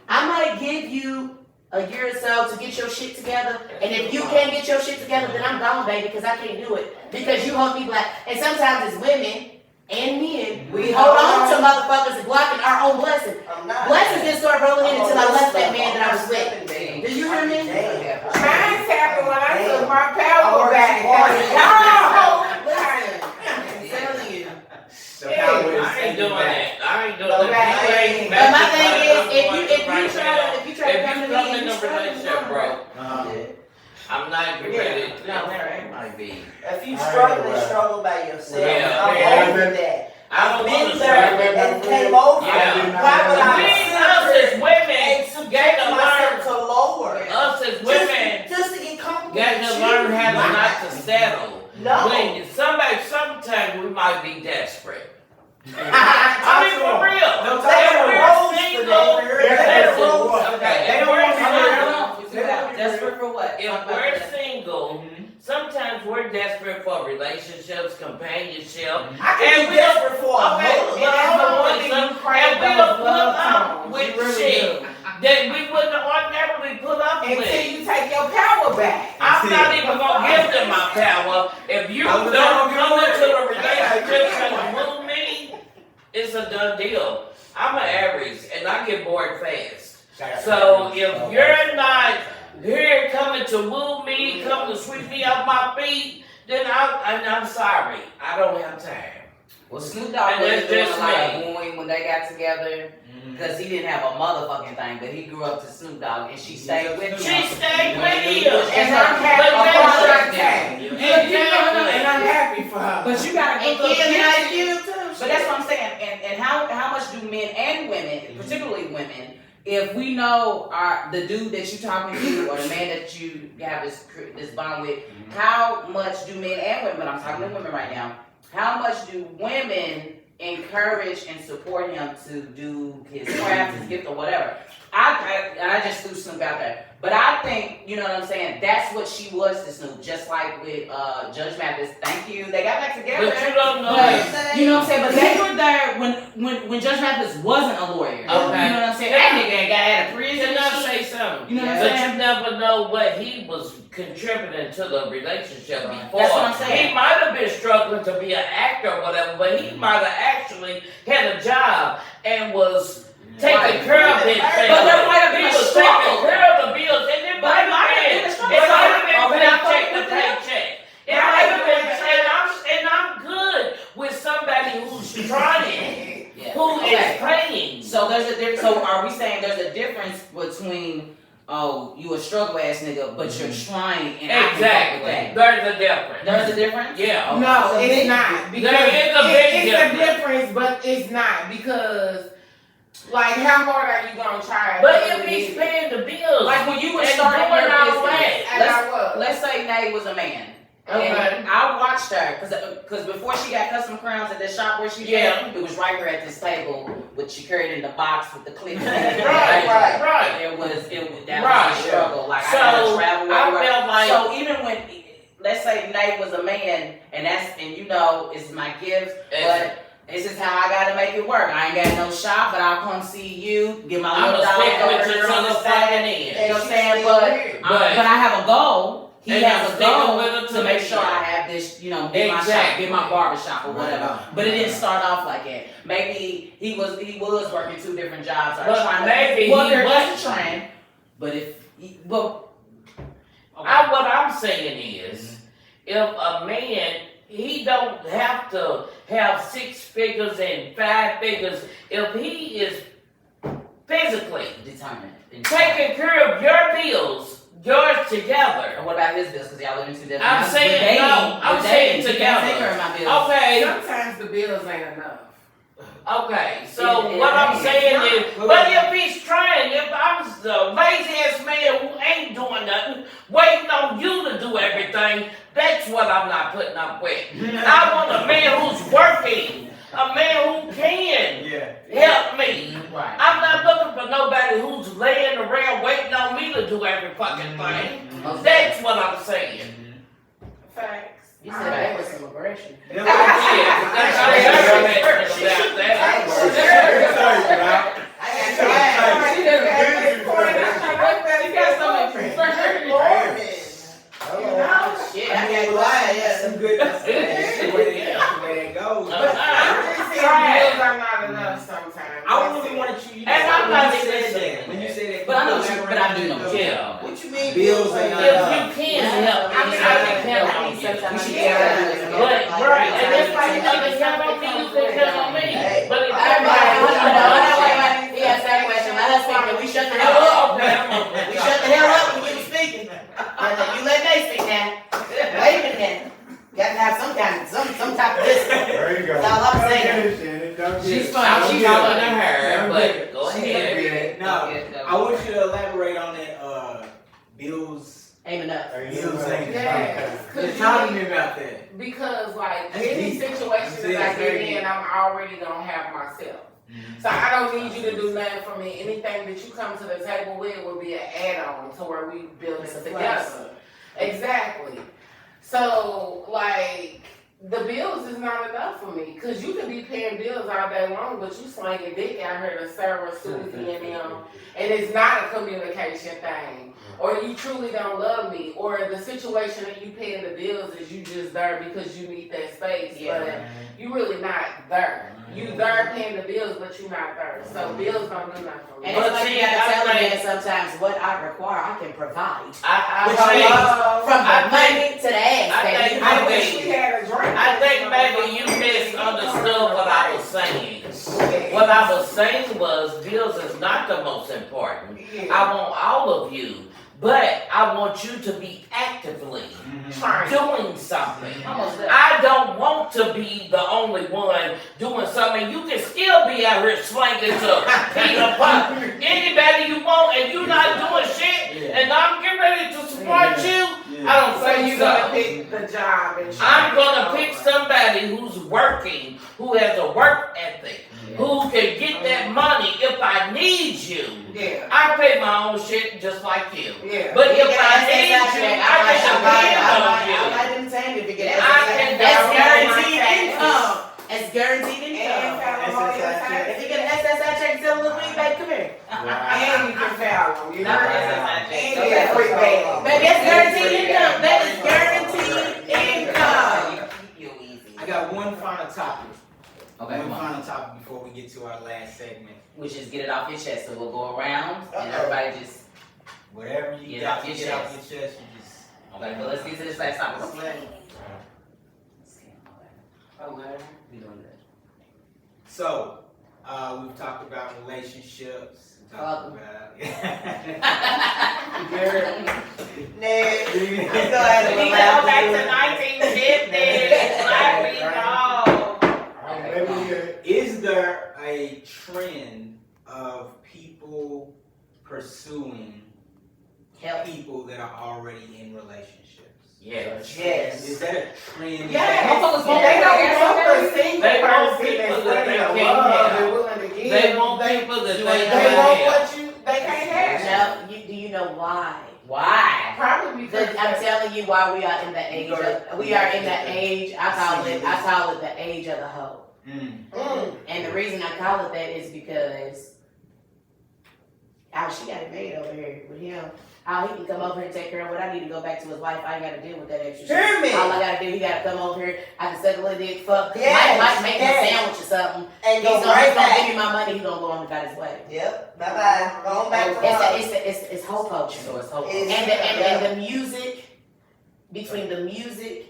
I might give you a year or so to get your shit together. And if you can't get your shit together, then I'm gone, baby, because I can't do it. Because you hold me black. And sometimes as women and men, we hold on to motherfuckers blocking our own blessing. Blessings didn't start rolling in until I left that man that I was with. Do you hear me? Mine happened when I took my power back. I'm telling you. I ain't doing that. But my thing is, if you try to come to me in and a you struggle, relationship, bro, I'm not ready. Might be. If you struggle by yourself, Yeah. I'm over that. I don't want Been to there struggle. and came over. Yeah. Why would I Us as women, subject myself to lower? us as women, Just to get comfortable. got to learn how to not to settle. No. When sometimes we might be desperate. I I mean, for real. They don't roll single. They don't want Desperate for what? If we're single, sometimes we're desperate for relationships, companionship. I can be desperate for a hug. And we'll put up with shit that we wouldn't ordinarily put up with. Until you take your power back. I'm not even gonna give them my power. If you don't come into the relationship and woo me, it's a done deal. I'm an Aries and I get bored fast. So if you're not here coming to woo me, coming to sweep me off my feet, then I'm sorry. I don't have time. Well, Snoop Dogg And was that's doing just a lot of me. wooing when they got together because he didn't have a motherfucking thing, but he grew up to Snoop Dogg and she stayed with him. She stayed with him. And I'm happy. And I'm happy for her. But you gotta And go look kids at like you too. But that's what I'm saying. And how much do men and women, particularly women, if we know the dude that you talking to or the man that you have this bond with, how much do men and women, I'm talking to women right now, how much do women encourage and support him to do his craft, his gift, or whatever? I just threw Snoop out there. But I think, you know what I'm saying, that's what she was to Snoop, just like with Judge Mathis. Thank you. They got back together. But you don't know. But, you know what I'm saying? But they were there when Judge Mathis wasn't a lawyer. Okay. You know what I'm saying? That nigga got out of prison. Can I and say shit. something? You know what I'm But saying? you never know what he was contributing to the relationship before. That's what I'm saying. He might have been struggling to be an actor or whatever, but he might have actually had a job and was taking care of his family. But there might have been He a was struggle. taking care of the bills, and it But might it might have have been a been. struggle. It might have been But I thought paycheck it to was that. paycheck. It might have been, and I'm good with somebody who's trying, Yeah. who Okay. is paying. So there's a difference. So are we saying there's a difference between you a struggle ass nigga, but you're trying and I can fuck with Exactly. that? There's a difference. There's a difference. Yeah. Okay. No, So it's big- not. Because There is a big it's difference. a difference, but it's not because, like, how hard are you gonna try? But if he's paying the bills, Like when you were and starting doing your all business, that, and I was. let's say Nay was a man. Okay. And I watched her because before she got custom crowns at the shop where she Yeah. it was right here at this table, which she carried in the box with the clip. right. It was that Right. was a struggle. Like So, I had to travel. I everywhere. felt like- so even when let's say Nate was a man, and you know it's my gift, Yes. This is how I gotta make it work. I ain't got no shop, but I'll come see you, get my I'm little gonna dollar stick with you burger till on the the fucking side. end. You know what I'm saying? But I have a goal. He And has I'm a sticking goal with it to till make the sure end. I have this, you know, get my shop, Exactly. get my barber shop or whatever. Right. But it didn't start off like that. Maybe he was working 2 different jobs or But trying maybe to. Well, he there's wasn't. a trend. But What I'm saying is, if a man, he don't have to have 6 figures and 5 figures. If he is physically determined. taking care of your bills, yours together. And what about his bills? Because y'all live in 2 different. I'm saying no. I'm saying He can't take care together. of my bills. Okay. Sometimes the bills ain't enough. Okay, so It what I'm ain't. saying is, It's not. but if he's trying, if I was the lazy ass man who ain't doing nothing, waiting on you to do everything, that's what I'm not putting up with. I want a man who's working, a man who can help me. Right. I'm not looking for nobody who's laying around waiting on me to do every fucking thing. That's what I'm saying. Facts. You said that with some aggression. Yeah, that's how She got so much Shit, I can't lie. Yeah. Some good. That's the way it goes. bills are not enough sometimes. I really wanted you. And I'm not when you even said saying that. When you said that, But I know, but I do know. Yeah. What you mean Bills ain't If enough. you can help me, I can count on you. Sometimes I Yeah. But, right, and that's why you can count on me, you can count on me. But if Wait. He asked that question. Let us speak. We shut the hell up. We shut the hell up when you were speaking. You let Nate speak now. Wait a minute. You got to have some type of discipline. There you go. That's all I'm Don't saying. get it, Shannon. Don't get she's it. fine, Don't she's get it. talking to her, but go She ahead. can be that. No, I want you to elaborate on that. Bills. Ain't enough. Bills ain't Yes. Just talk to me about that. Because like That's any deep. situation That's that I it. get in, I'm already gonna have myself. So I don't need you to do nothing for me. Anything that you come to the table with will be an add-on to where we build It's it a together. plus. Exactly. So like the bills is not enough for me because you can be paying bills all day long, but you slanging dick out here to Sarah, Susie, and them, and it's not a communication thing. Or you truly don't love me, or the situation that you paying the bills is you just there because you need that space, but you really not there. You there paying the bills, but you not there. So bills don't do nothing for me. And But it's like see, you gotta I tell think- me sometimes what I require, I can provide. I Which think, means from I the money to the ass, I baby. think I wish we had a drink. I think maybe you misunderstood what I was saying. What I was saying was bills is not the most important. I want all of you, but I want you to be actively doing something. I don't want to be the only one doing something. You can still be out here slanging to Peter Pan. Anybody you want, and you not doing shit, and I'm getting ready to support you. I don't So think you so. gonna pick the job and I'm gonna pick somebody who's working, who has a work ethic, who can get that money if I need you. Yeah. I pay my own shit just like you. Yeah. But if You I get need access you, to I that. can depend on I didn't say if you get I access. can That's download guaranteed my income. It's guaranteed And income. file all your taxes. If you get an SSI check, tell Lil Weed, baby, come here. And you can file them. You know Not what I'm SSI check. saying? And Okay. get free bag. Baby, that's guaranteed income. That is guaranteed income. I got one final topic. Okay, One come on. final topic before we get to our last segment. Which is get it off your chest. So we'll go around and everybody just. Whatever you Get got off to your get off chest. your chest, you just. Okay, but let's get to this last topic. We doing that. So, we've talked about relationships. We talked about. Next. We go back to 1950s. Black people. Maybe we get Is there a trend of people pursuing Help. people that are already in relationships? Yes. Yes. Is that a trend? Yes. Motherfuckers want They that. don't want the single They want person people that's that ready they to can't love have. and willing to give. They want people that they They want can't have. what they can't have. No, do you know why? Why? Probably because I'm telling you why we are in the age. We are in the age. I call it the age of the hoe. And the reason I call it that is because she got it made over here with him. He can come over here and take care of what I need to go back to his wife. I ain't got to deal with that extra Hear me. shit. All I got to do, he got to come over here. I can suck a little dick, fuck. Yes, Might make yes. a sandwich or something. And He's go gonna right back. give me my money. He's gonna go on about his way. Yep. Bye bye. Going back to work. It's whole culture. So it's hope. It's- And the music, between the music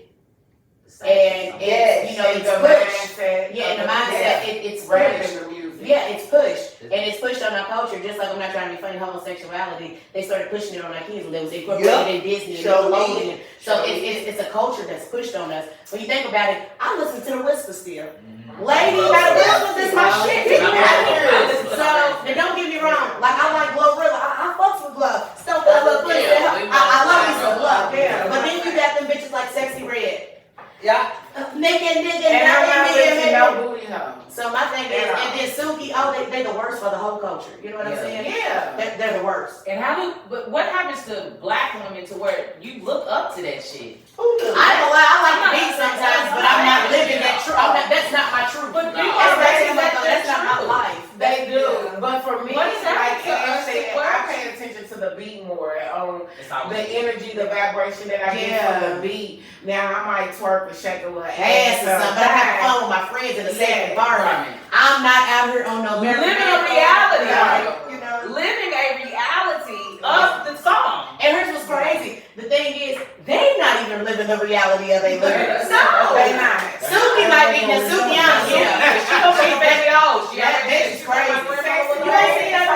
and Yes, you know, and it's The pushed. mindset. Yeah, and the of mindset, it's rapping pushed. the music. Yeah, it's pushed. And it's pushed on our culture, just like I'm not trying to be funny, homosexuality, they started pushing it on our kids when they was incorporated in Disney and Sure Nickelodeon. So Sure it's a culture that's pushed on us. When you think about it, I listen to the Whisper still. Mm-hmm. Lady, now the Whispers is my shit. People out here. listen to So, and don't get me wrong, like I like Glorilla. I fucks with Glove. Stone Cold Love Pussy. Yeah, we I love me some love Glove. Yeah. But then you got them bitches like Sexy Red. Yeah. Nigga, And I'm not listening to no booty hole. So my thing is, and then Suki, they the worst for the whole culture. You know what I'm saying? Yeah. They're the worst. And but what happens to black women to where you look up to that shit? I ain't gonna lie, I like to beat sometimes, but I'm not living that truth. That's not my truth. But No. people That's not my life. They do, but for me, What is like happening to Ann us? said, What- I pay attention to the beat more, on It's always the energy, the vibration that I get from the beat. Now I might twerk and shake a little Ass or something, but I have fun with my friends in a safe Yeah. environment. I'm not out here on no You're living a merry-go-round. reality. Yeah. You know. living a reality of the song. And here's what's crazy. The thing is, they not even living the reality of they lyrics. No, they not. Suki might be the Suki on Yeah, she gonna be baby old. She That bitch is crazy. You ain't seen that?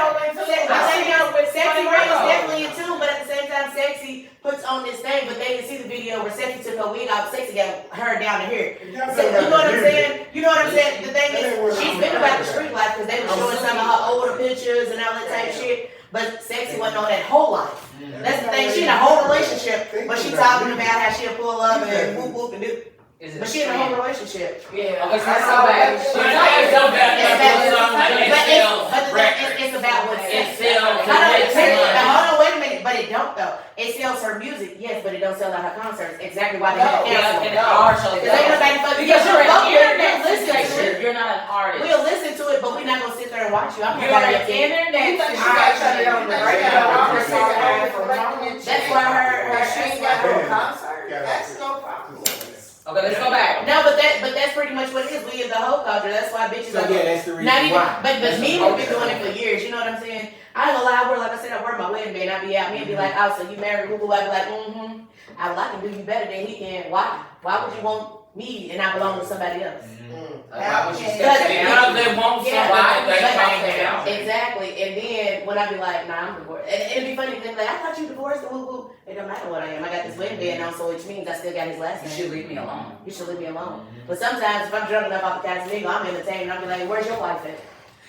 Sexy Red is definitely in tune, but at the same time, Sexy puts on this thing, but they didn't see the video where Sexy took her wig off. Sexy got her down to here. So, you know what I'm saying? You know what I'm saying? The thing is, she's been about the street life because they were showing some of her older pictures and all that type shit. But Sexy wasn't on that whole life. That's the thing. She in a whole relationship, but she talking about how she'll pull up and whoop whoop and do. Is it But she in a whole relationship. Yeah. Okay, so that's so bad. It's about what It Sexy. sells. Hold on, wait a minute. But it don't though. It sells her music, yes, but it don't sell out her concerts. Exactly why they have to cancel And them. our show. Because ain't nobody fucking Because you're an internet We'll listen to sensation. it. You're not an artist. We'll listen to it, but we're not gonna sit there and watch you. I'm not You're gonna an internet I turn it on the radio. I'm just saying, That's why her she shit ain't got no Yeah. concert. That's no problem. Okay, let's go back. No, but that's pretty much what it is. We is the whole culture. That's why bitches So are yeah, that's the reason not even, why. but me have been doing it for years. You know what I'm saying? I ain't gonna lie. I wear, like I said, I wear my wedding band. I be out. Me and be like, oh, so you married? Woo woo. I be like, mm-hmm. I can do you better than he can. Why? Why would you want me and I belong to somebody else? Why would you say Because- that? Because they want Yeah, somebody but- that can't help. Exactly. And then when I be like, nah, I'm divorced. And it'd be funny because they be like, I thought you divorced. Woo woo. It don't matter what I am. I got this wedding band on, so which means I still got his last You name. should leave me alone. You should leave me alone. But sometimes if I'm drunk enough off the Casamigos, I'm entertained. I'll be like, where's your wife at?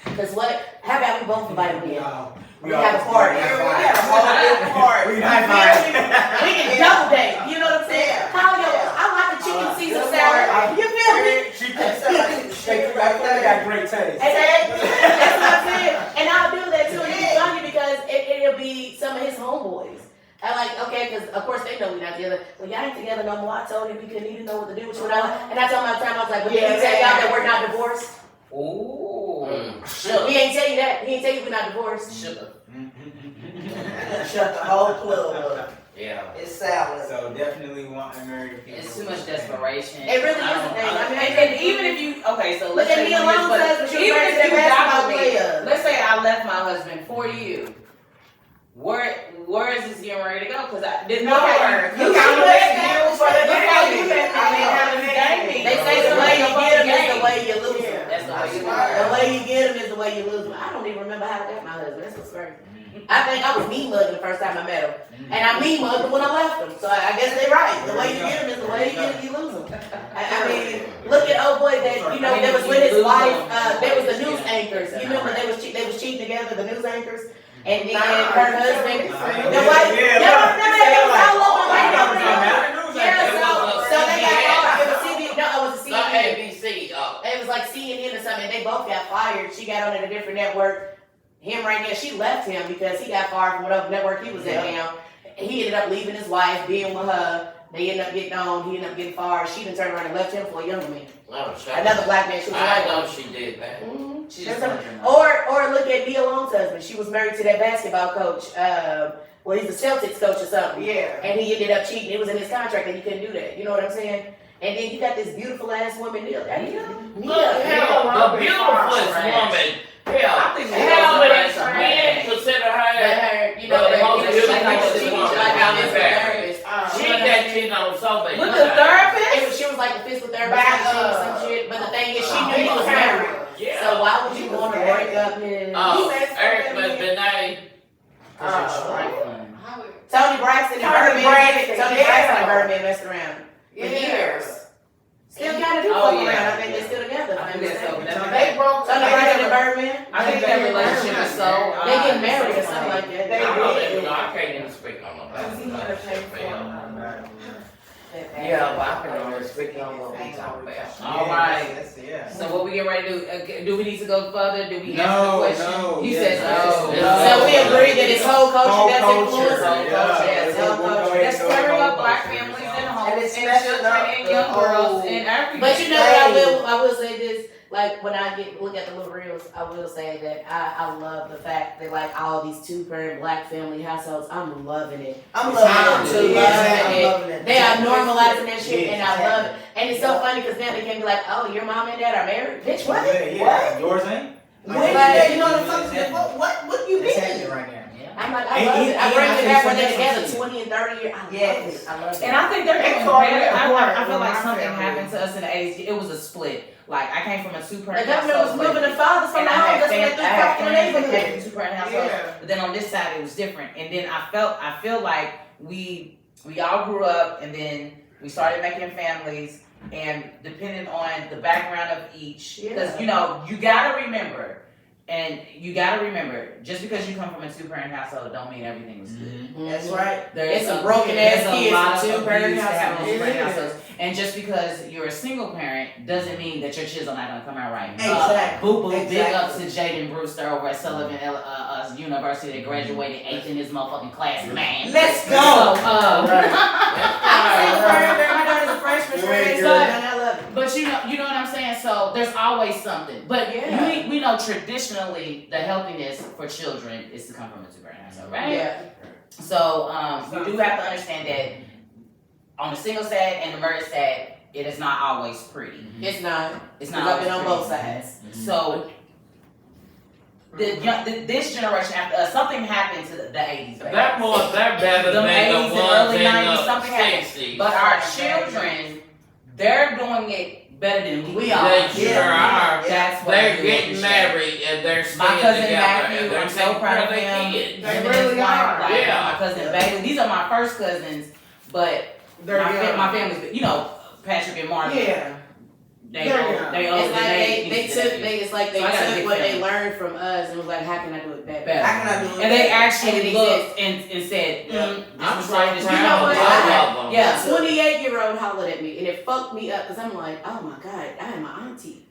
Because what? How about we both invite him in? We have a party. We have a whole big party. We high five. We can double date. You know what I'm saying? Call your, I like the chicken Caesar salad. You feel me? She got great taste. And that's what I'm saying. And I'll do that too. It's funny because it'll be some of his homeboys. I like, okay, because of course they know we're not together. Well, y'all ain't together no more. I told him he couldn't even know what to do with you. And I told him all the time, I was like, well, did he tell y'all that we're not divorced? Ooh. He ain't tell you that. He ain't tell you we're not divorced. Sugar. Shut the whole club up. Yeah. It's salad. So definitely want to marry people. It's too much desperation. It really is a thing. I mean, and even if you, okay, so let's Look at say me you alone, but says, but you even married if you a basketball got with me, player. let's say I left my husband for you. Where is this getting ready to go? Because there's nowhere. You got to let you for the Look how you game. I mean, how does the game be? They say the way you get them is the way you lose them. That's the way you The way you get them is the way you lose them. I don't even remember how I got my husband. That's what's crazy. I think I was mean mugging the first time I met him. And I mean mugged him when I left him. So I guess they're right. The way you get them is the way you lose them. I mean, look at old boy that, you know, that was with his wife. There was the news anchors. You remember they was cheating together, the news anchors? And then her husband, the wife, so they got fired. It was CNN, no, it was a Not CNN. ABC. It was like CNN or something. They both got fired. She got on at a different network. Him right now, she left him because he got fired from whatever network he was at now. He ended up leaving his wife, being with her. They ended up getting on. He ended up getting fired. She done turned around and left him for a younger man. Oh, shit. Another black man. She was I like, know she did that. mm-hmm. She just wanted to know. Or look at Nia Long's husband. She was married to that basketball coach. Well, he's a Celtics coach or something. Yeah. And he ended up cheating. It was in his contract that he couldn't do that. You know what I'm saying? And then you got this beautiful ass woman, Nia. Look, hell, the beautifulest woman. Hell, I think hell, that's a men consider her. You know, the most beautiful woman. She got cheated on so many With times. the therapist? She was like a physical therapist or some shit. But the thing is, she knew he was married. Yeah. So why would you want to break up his? Eric McBenet. Tony Braxton and Birdman. Tony Braxton and Birdman messed around for years. Still kind of do fuck around. I think they're still together. I think so. They broke Tony Braxton and Birdman. I think that relationship is so. They get married or something like that. I can't even speak on that. Yeah, but I can only speak on what we talk about. All right. Yeah. So what we get ready to do? Do we need to go further? Do we No, answer the question? no, He yeah, says no. no. So we agree that it's whole culture that's Whole influencing. culture, yeah. Yes, whole We'll go culture. ahead That's and go stirring whole up black culture. families and And homes it's and messing children up and the young girls whole- and everything. But you know what I will say this, like when I look at the little reels, I will say that I love the fact that like all these 2-parent black family households, I'm loving it. I'm I'm loving it. loving I'm loving it. They are normalizing that shit, Yeah, and I love it. And it's so funny because now they can be like, "Oh, your mom and dad are married, bitch. What? Yeah. Yours ain't? What? You know what you It's mean? happening right now. I'm like, I love it. I bring it back when they're together, 20 and 30 years. I love it. I love it. And I think they're doing It's hard better. to afford I feel in like my something family. happened to us in the 80s. It was a split. Like I came from a 2-parent The government was household, moving the fathers from and the I home had just to let friends them crack in the that came neighborhood. from 2-parent households. Yeah. But then on this side it was different. And then I feel like we all grew up and then we started making families and depending on the background of each, because you know, you gotta remember, just because you come from a 2-parent household don't mean everything was good. That's right. There's It's some broken ass there's a kids lot in of 2-parent abuse that happens in 2-parent households. households. And just because you're a single parent doesn't mean that your kids are not gonna come out right. Exactly. Boo boo, big up to Exactly. Jaden Brewster over at Sullivan University that graduated 8th in his motherfucking class, man. Let's go. So, My daughter's a freshman, Very good. and I love it. but you know what I'm saying? So there's always something. But Yeah. we know traditionally the healthiness for children is to come from a 2-parent household, right? Yeah. So you do have to understand that on the single side and the married side, it is not always pretty. It's not. It's Because not I've always been on pretty. both sides. So this generation after us, something happened to the 80s. Baby. They're better The than 80s the and ones early in 90s, the something happened. 60s. But our children, they're doing it better than we are. They sure are. That's what They're I'm doing getting to show. married and they're staying My cousin together Matthew, and they're I'm so taking proud care of their him. kids. They Him and really his wife, are. like, Yeah. My cousin Bailey. These are my first cousins, but my family's, you know, Patrick and Mark. Yeah. They They're own, young. they own, It's like they so took I got a big what they family. learned from us and was like, how can I do it better? Better. How can I do it? And they And actually it looked and said, this I'm was so right, this was proud wrong. of I- all of them. Yeah. A 28-year-old hollered at me and it fucked me up because I'm like, oh my God, I am my auntie.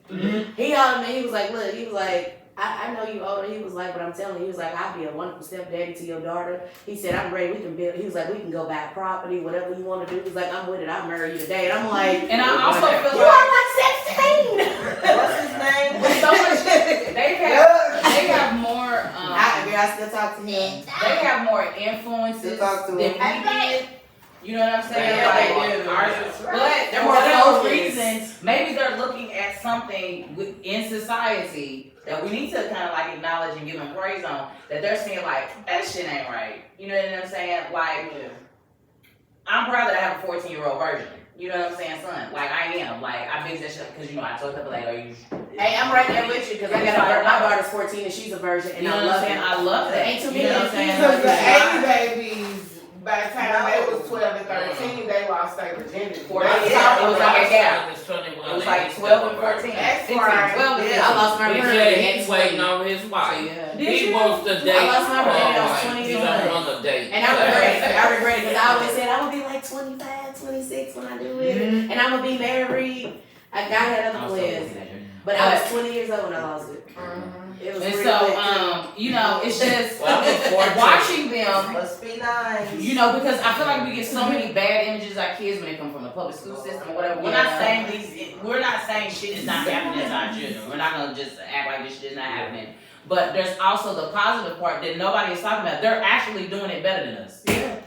He hollered at me, he was like, look, he was like, I know you older. He was like, but I'm telling you, he was like, I'll be a wonderful stepdaddy to your daughter. He said, I'm ready, we can build. He was like, we can go buy property, whatever you want to do. He's like, I'm with it, I'll marry you today. And I'm like, And I also feel you like are like 16. What's his name? with so much, they have more, I still talk to him. they have more influences Still talk to than we him. did. You know what I'm saying? Yeah, Like, they do. ours is- but They're for more whatever focused. reason, maybe they're looking at something in society that we need to kind of like acknowledge and give them praise on. That they're seeing like that shit ain't right. You know what I'm saying? Like, I'm proud that I have a 14-year-old virgin. You know what I'm saying, son? Like I am. Like I big that shit because you know I told her like, are you? Hey, I'm right there with you because I got my daughter's 14 and she's a virgin and You know I what I'm love saying? it. I love that. Ain't too You know what I'm many saying? Because the Like, 80 babies, by the time they was 12 and 13, they lost their virginity. 14. That's It how was like a gap. It It was like 12 and 14. That's 16, right. 12 and 15. I lost my He virginity said at he's 20. waiting on his wife. Yeah. Did He you? wants to date. lost my virginity, I was her. 20 He years don't old. want to date. And I regret it. I regret it because I always said I'm gonna be like 25, 26 when I do it, and I'm gonna be married. I got had other plans, but I was 20 years old when I lost it. It was And really so, lit, you know, it's just Well, I'm a 14. watching them. Must be nice. You know, because I feel like we get so many bad images of our kids when they come from the public school system or whatever. We're not saying we're not saying shit is not happening to our children. We're not gonna just act like this shit is not happening. But there's also the positive part that nobody is talking about. They're actually doing it better than us. Yeah.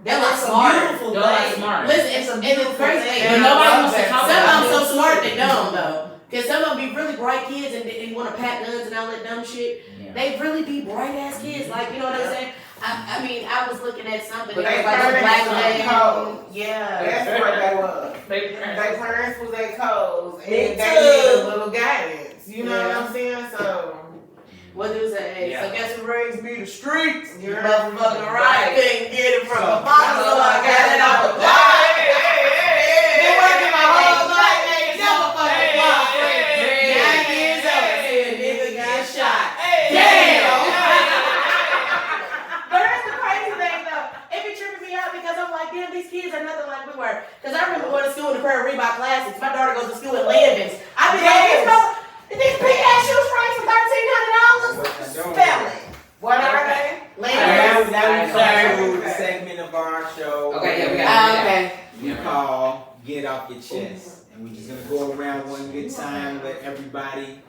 They're like smart. They're like smart. Listen, and the crazy thing, But nobody wants to talk some of about them so it. smart they dumb though. Cause some of them be really bright kids and they want to pack guns and all that dumb shit. Yeah. They really be bright ass kids, like you know what I'm saying. I mean, I was looking at something. But It was they like a parents black was man. cold. Yeah. That's what they was. They Their parents was at Coles and Me they too. needed a little guidance. You know Yeah. what I'm saying? So What do you say? Yeah. So guess who raised me? The streets. You're Motherfucking right. right. Couldn't get it from So- a mama, so I got it off the block. Been working my whole life, ain't never fucking block. 9 years old, see a nigga got shot. Damn. But that's the crazy thing though. It be tripping me out because I'm like, damn, these kids are nothing like we were. Cause I remember going to school in the Prairie Reebok Classics. My daughter goes to school in Landon's. I be like, these big ass shoes price for $1,300. Spell it. what are they? Landon's. Now we Sorry. come to the segment of our show. Okay, yeah, we where got Okay. you call, get off your chest. And we're just gonna go around one good time, let everybody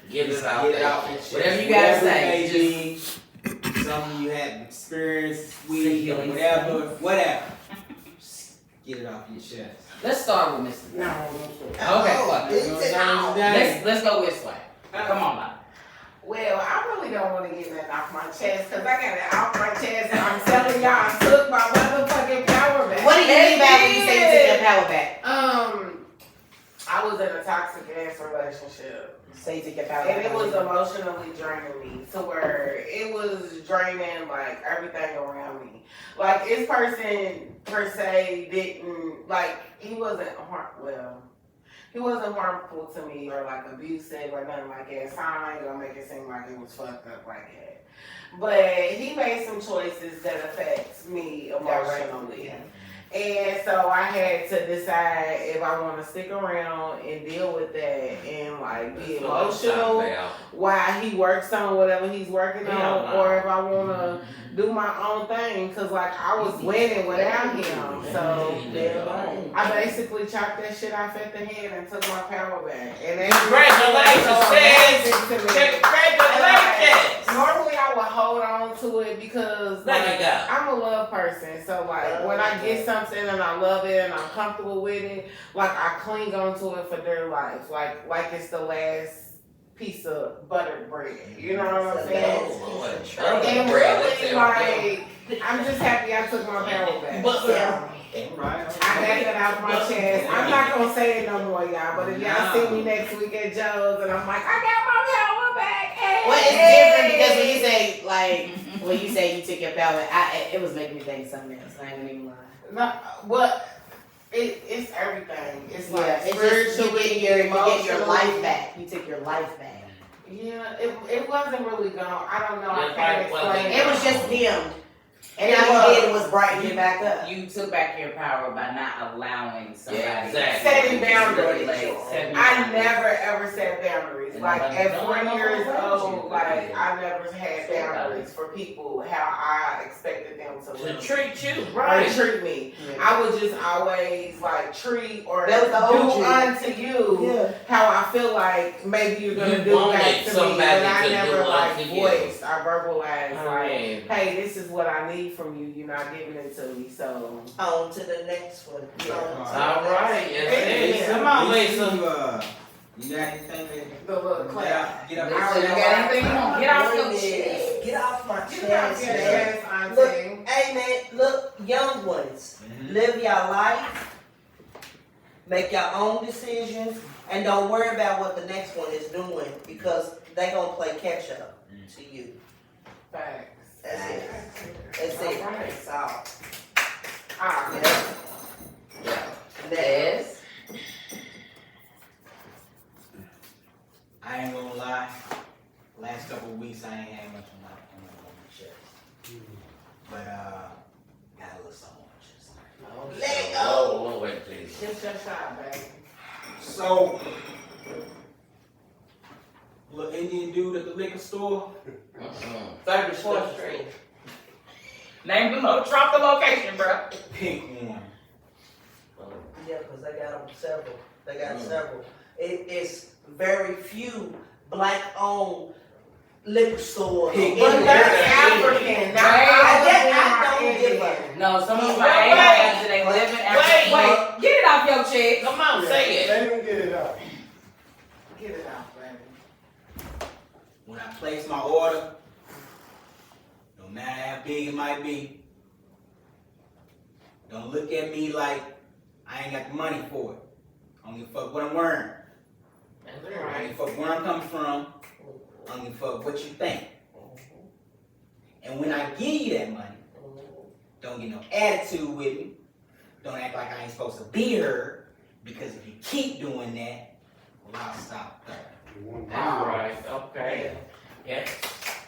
Get it out get it there. off your chest. Whatever you gotta Whatever say, it may be, something you had experience with, healing whatever. Just get it off your chest. Let's start with Mr. No. Okay, Oh, fuck it's it. out. Let's go this way. Come on, man. Well, I really don't want to get that off my chest because I got it off my chest and I'm telling y'all I took my motherfucking power back. What do you mean by when you say you take your power back? I was in a toxic ass relationship. Say you take your power And back. it was emotionally draining me to where it was draining like everything around me. Like this person per se didn't like he wasn't harmful to me or like abusive or nothing like that. So I ain't gonna make it seem like it was fucked up like that. But he made some choices that affect me emotionally. And so I had to decide if I want to stick around and deal with that and like be emotional while he works on whatever he's working on, or if I want to do my own thing, because like I was winning without him. So I basically chopped that shit off at the head and took my power back. And that's Congratulations, sis. Congratulations. Normally I would hold on to it because Let like, it go. I'm a love person. So like when I get something and I love it and I'm comfortable with it, like I cling on to it for dear life. Like it's the last piece of buttered bread. You know what I'm saying? And really like I'm just happy I took my power back. So, Right. I got that out my chest. I'm not gonna say it no more, y'all. But if y'all see me next week at Joe's and I'm like, I got my power back. Hey, Well, it's different because when you say like when you say you took your power, it was making me think of something else. I ain't gonna even lie. No, but it's everything. It's like Yeah, it's just you spiritually, get your emotionally. life back. You took your life back. Yeah, it wasn't really gone. I don't know. I Your can't life wasn't explain. It was just dimmed. And It all was. you did was brighten it back up. You took back your power by not allowing somebody Yeah, exactly. Setting boundaries. Setting I boundaries. never ever set boundaries. Like at 4 years old, like I never had boundaries for people how I expected them to To live. treat you Or right. treat me. I would just always like treat or That was the do OG. unto you how I feel like maybe you're gonna You do wanted back to me, somebody but I to never do like unto you. voiced or verbalized like, Right. hey, this is what I need from you. You're not giving it to me, so On to the next one. Yeah. On to All the right. Yeah. Yes, come on, Lisa, Lisa. you got anything to the little get clap. up? Get up. So you got anything you want? Get off your Next. chest. Get off my Get off chest, your man. chest, auntie. Look, hey man, look, young ones, live your life, make your own decisions, and don't worry about what the next one is doing because they gonna play catch up to you. Facts. That's it. That's it. All right. That's all. Ah, Yeah. Yes. I ain't gonna lie. Last couple of weeks I ain't had much on my chest. But got a little something on my chest. Let it go. Oh, wait, please. Just your shot, baby. So little Indian dude at the liquor store. 34th Street. Name drop the location, bro. Pick one. Yeah, because they got them several. They got several. It's very few black-owned liquor stores. Pick But one. that's African. Not Right. all of I them don't are give Indian. a- No, some of them Wait, are Asians and they live in Africa. wait. Wait, get it off your chest. Come on, say it. Let him get it out. Get it out, baby. When I place my order, no matter how big it might be, don't look at me like I ain't got the money for it. I don't give a fuck what I'm wearing. That's I don't right. give a fuck where I'm coming from. I don't give a fuck what you think. And when I give you that money, don't get no attitude with me. Don't act like I ain't supposed to be here. Because if you keep doing that, well, I'll stop there. All right. Okay. Yes.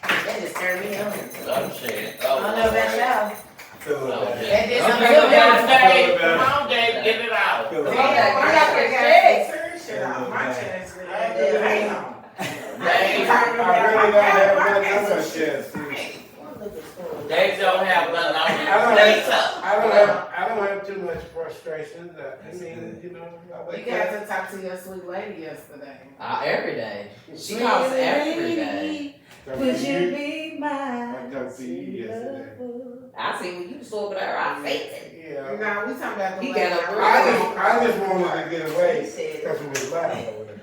That just turned me on. Some shit. I don't know about y'all. Feel a little better. That did something Okay, to me. Dave. Come on, Dave. Get it out. Feel a little Yeah, better. I got the chest. Serious shit out my chest. Yeah. Damn. Dave. I really don't have nothing on my chest. Dave don't have nothing on I his don't face up. I don't have too much frustration. I mean, you know, I You wake got up. to talk to your sweet lady yesterday. Every day. She calls every day. Would you be my I talked to you yesterday. I see when you was over there, I faked it. Yeah. Nah, we talking about the He lady. got a I just wanted to get away because it was loud over there.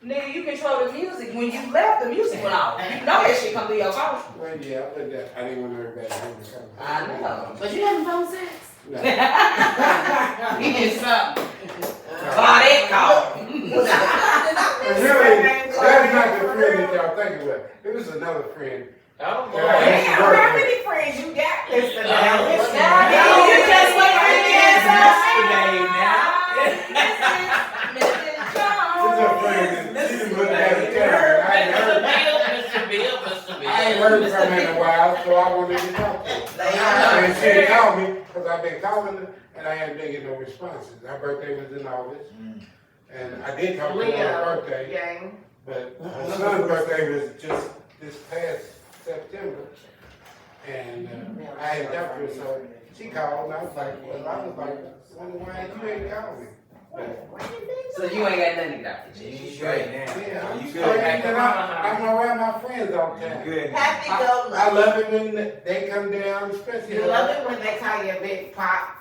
Nigga, you control the music. When you left, the music went off. You know that shit come through your phone. Well, yeah, but I didn't want everybody to hear me come. I know. But you having phone sex? No. He did something. Claudette called. And really, that's not the friend that y'all think it was. It was another friend. Oh, boy. Yeah. Damn, how many friends you got listening to this? Now you just went for the Yesterday now. It's a friend that she didn't put that in town. I ain't heard, Mr. Bill. I ain't heard from her in a while, so I wanted to talk to her. And she didn't call me because I've been calling her and I hadn't been getting no responses. Her birthday was in August. And I did talk to her on her birthday, Gang. but her son's birthday was just this past September. And I hadn't talked to her, so she called and I was like, wonder why you ain't called me. So you ain't got nothing to get out the You shit. straight now. Yeah, You I'm good? straight, and I'm around my friends all the time. Good. Happy go I lucky. love it when they come down, especially. You love it when they call you a big pop.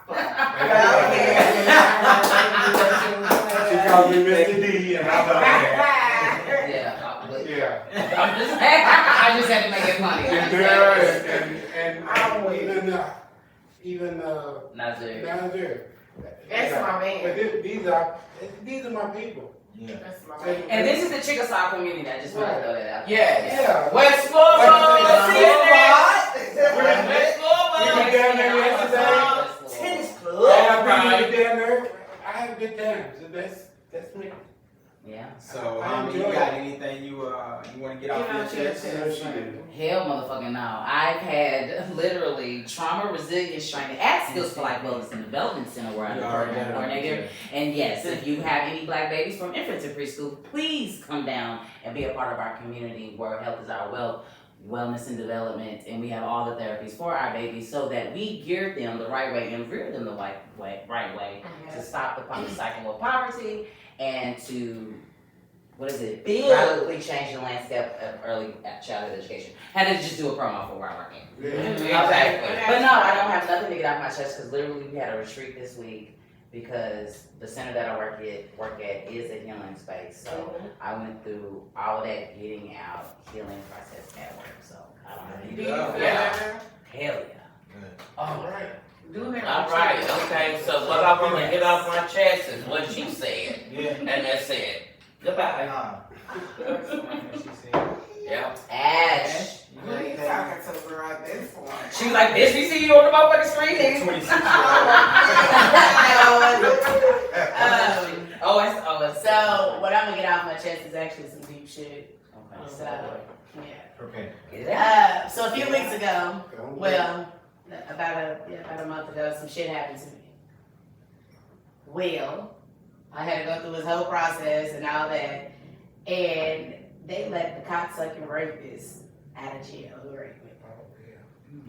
She calls me Mr. D, and I love that. Yeah, but Yeah. I'm just, I just had to make it funny. And there, and even Nazir. down there. That's my man. But these are my people. Yeah. That's my man. And this is the Chickasaw community. I just want to throw that out. Yes. Yeah. West Florida. When West we were down there yesterday, Tennis all club. I bring down there, I have good times, and that's me. Yeah. So, I you enjoy got it. anything you want to get off your chest? No, she didn't. Hell motherfucking no. I've had literally trauma resilience training at Skills for Life Wellness and Development Center where I'm the program coordinator. And yes, if you have any black babies from infant to preschool, please come down and be a part of our community where health is our wealth, wellness and development, and we have all the therapies for our babies so that we gear them the right way and rear them the right way to stop the cycle of poverty and to radically change the landscape of early childhood education. Had to just do a promo for where I work in. Yeah. Okay. But no, I don't have nothing to get off my chest because literally we had a retreat this week because the center that I work at is a healing space. So I went through all of that getting out healing process at work. So I don't have Do any. you feel Yeah. better? Hell yeah. Good. All right. Do that. All right, okay, so what I want to get off my chest is what she said, Yeah. and that's it. Goodbye. She said, Yeah. Ash. Who you talking to, girl, at this point? She was like, bitch, we see you on the motherfucking screen, nigga. 26 So what I'm gonna get off my chest is actually some deep shit. Okay. So yeah. Prepare. Get it out. So a few weeks ago, well, about a month ago, some shit happened to me. Well, I had to go through this whole process and all that, and they let the cocksucking rapist out of jail. Who raped me.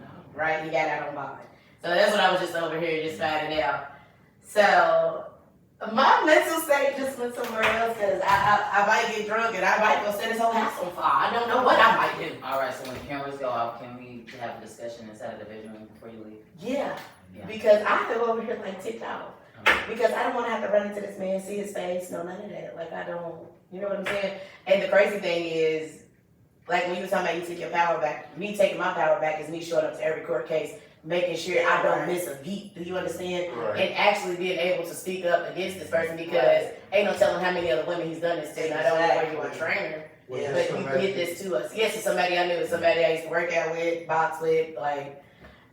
Oh, Right? He got out on bond. So that's what I was just over here just finding out. So my mental state just went somewhere else because I might get drunk and I might go set this whole house on fire. I don't know what I might do. All right, so when the cameras go off, can we have a discussion inside of the division room before you leave? Yeah, Yeah. because I have over here like ticked off. Because I don't want to have to run into this man, see his face, no none of that. Like I don't, you know what I'm saying? And the crazy thing is, like when you were talking about you took your power back, me taking my power back is me showing up to every court case, making sure I don't miss a beat. Do you understand? Right. And actually being able to speak up against this person because ain't no telling how many other women he's done this to. Not only were you a trainer, Was but this you somebody- did this to us. Yes, it's somebody I knew, it's somebody I used to work out with, box with, like.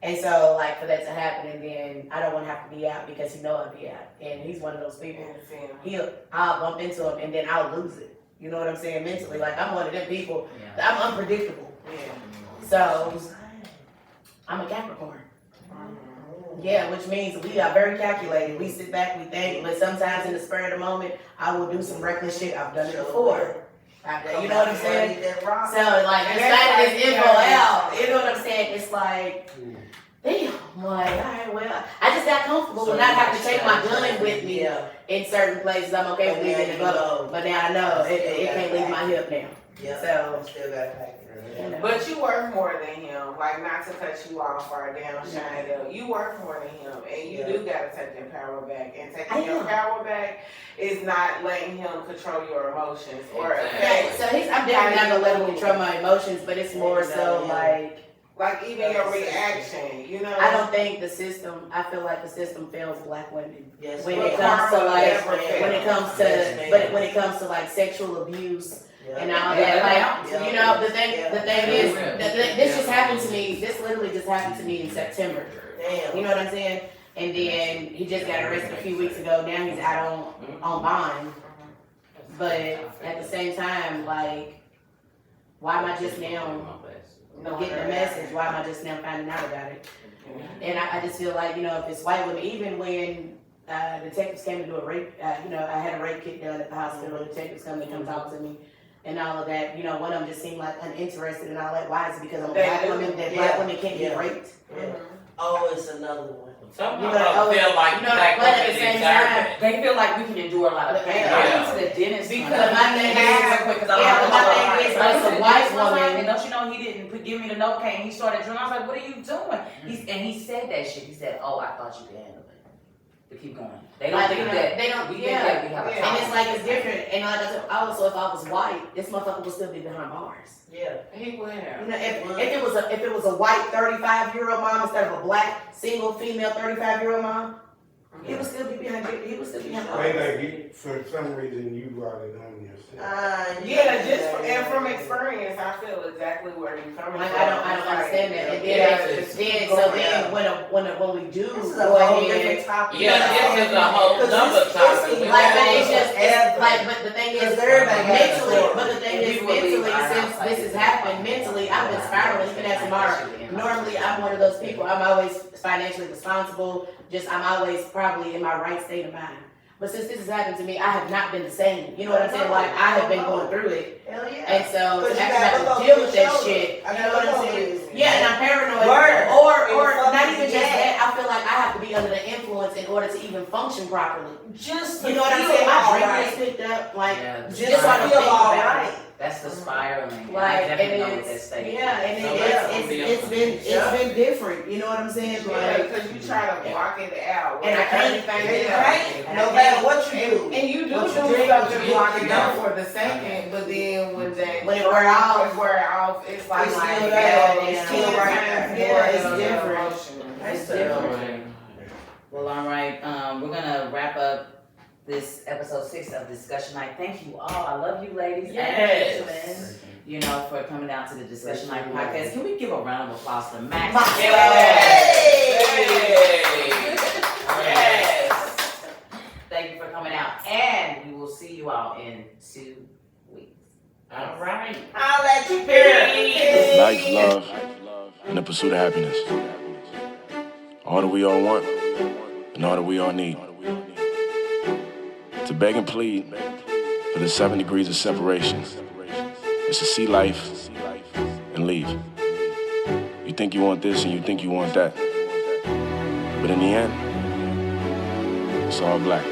And so, like, for that to happen, and then I don't want to have to be out because I'll be out. And he's one of those people. I'll bump into him and then I'll lose it. You know what I'm saying? Mentally, like I'm one of them people. Yeah. I'm unpredictable. So I'm a Capricorn. Yeah, which means we are very calculated. We sit back, we think, but sometimes in the spur of the moment, I will do some reckless shit. I've done it before. You know what I'm saying? So like, in spite of this info out, you know what I'm saying? It's like, damn, I'm like, all right, well, I just got comfortable with not having to take my gun with me in certain places. I'm okay with leaving it go, but now I know it can't leave my hip now. So, Still got packed. you know. But you work more than him. Like, not to cut you off or down shine though. You work more than him, and you do gotta take your power back. And taking your power back is not letting him control your emotions or Yeah, so I'm definitely not gonna let him control my emotions, but it's more so like even your reaction. You know, I don't think the system. I feel like the system fails black women Yes. when Well, it comes to karma like never fails. when it comes to like sexual abuse and all that. Like you know, the thing is, this just happened to me. This literally just happened to me in September. Damn. You know what I'm saying? And then he just got arrested a few weeks ago. Now he's out on bond. But at the same time, like, why am I just now getting the message? Why am I just now finding out about it? And I just feel like, you know, if it's white women, even when detectives came to do a rape, you know, I had a rape kit done at the hospital. Detectives come talk to me and all of that. You know, one of them just seemed like uninterested and all that. Why is it because I'm a black woman that black women can't get raped? Oh, it's another one. Some You people know, feel like you know, black but at women the same deserve time, it. They feel like we can endure a lot of pain. Yeah. I went to the dentist Because my thing is, but my thing is, as a white woman, and don't you know he didn't give me the Novocaine? He started drinking. I was like, "What are you doing?" He said that shit. He said, "Oh, I thought you could handle it." To keep going, they don't Like, think you know, that. they don't- We yeah. think that we have a and tolerance. it's like it's different. And like I said, also if I was white, this motherfucker would still be behind bars. Yeah. he would have. You know, if it was a white 35-year-old mom instead of a black single female 35-year-old mom, he would still be behind. He would still be behind They bars. think you, for some reason you already know yourself. And from experience, I feel exactly where you're coming Like from. I don't understand that. And then when we do This is a go whole ahead. different topic. Yeah, this is a whole nother topic. Like, but it's just like, but the thing is, Because everybody has a mentally, story. but the thing is, People leave mentally, our since house this has happened, mentally, I've been spiraling. Even as tomorrow, normally I'm one of those people. I'm always financially responsible. I'm always probably in my right state of mind. But since this has happened to me, I have not been the same. You know what I'm saying? Like I have been going through it, Hell yeah. and so But to you actually gotta have look to over deal your with that shoulder. shit. I You gotta know what look I'm over saying? this. Yeah, and I'm paranoid. Murder. Or It's not even fucking just bad. that. I feel like I have to be under the influence in order to even function properly. Just You know what I'm saying? My brain is picked up, like, Yeah, just so I don't feel think all about right. it. That's the spiraling. Like, I definitely know and what that it's, state. yeah, and So it's been different. You know what I'm saying? Yeah, Like, because you try to block it out. And I can't Everything Right? No matter what you do. And you do What you do drink, stuff what to you block eat, it out for the second, but then when it wear off, it's like, It's like still there. it's It's still still right right there. there. It's It's different. it's different. Well, all right. We're gonna wrap up this episode 6 of Discussion Night. Thank you all. I love you, ladies Yes. and gentlemen. You know, for coming down to the Discussion Night podcast. Can we give a round of applause to Max? Yes. Thank you for coming out, and we will see you all in 2 weeks. All right. I'll let you Life, love, and the pursuit of happiness. All that we all want, and all that we all need. To beg and plead for the 7 degrees of separation is to see life and leave. You think you want this and you think you want that. But in the end, it's all black.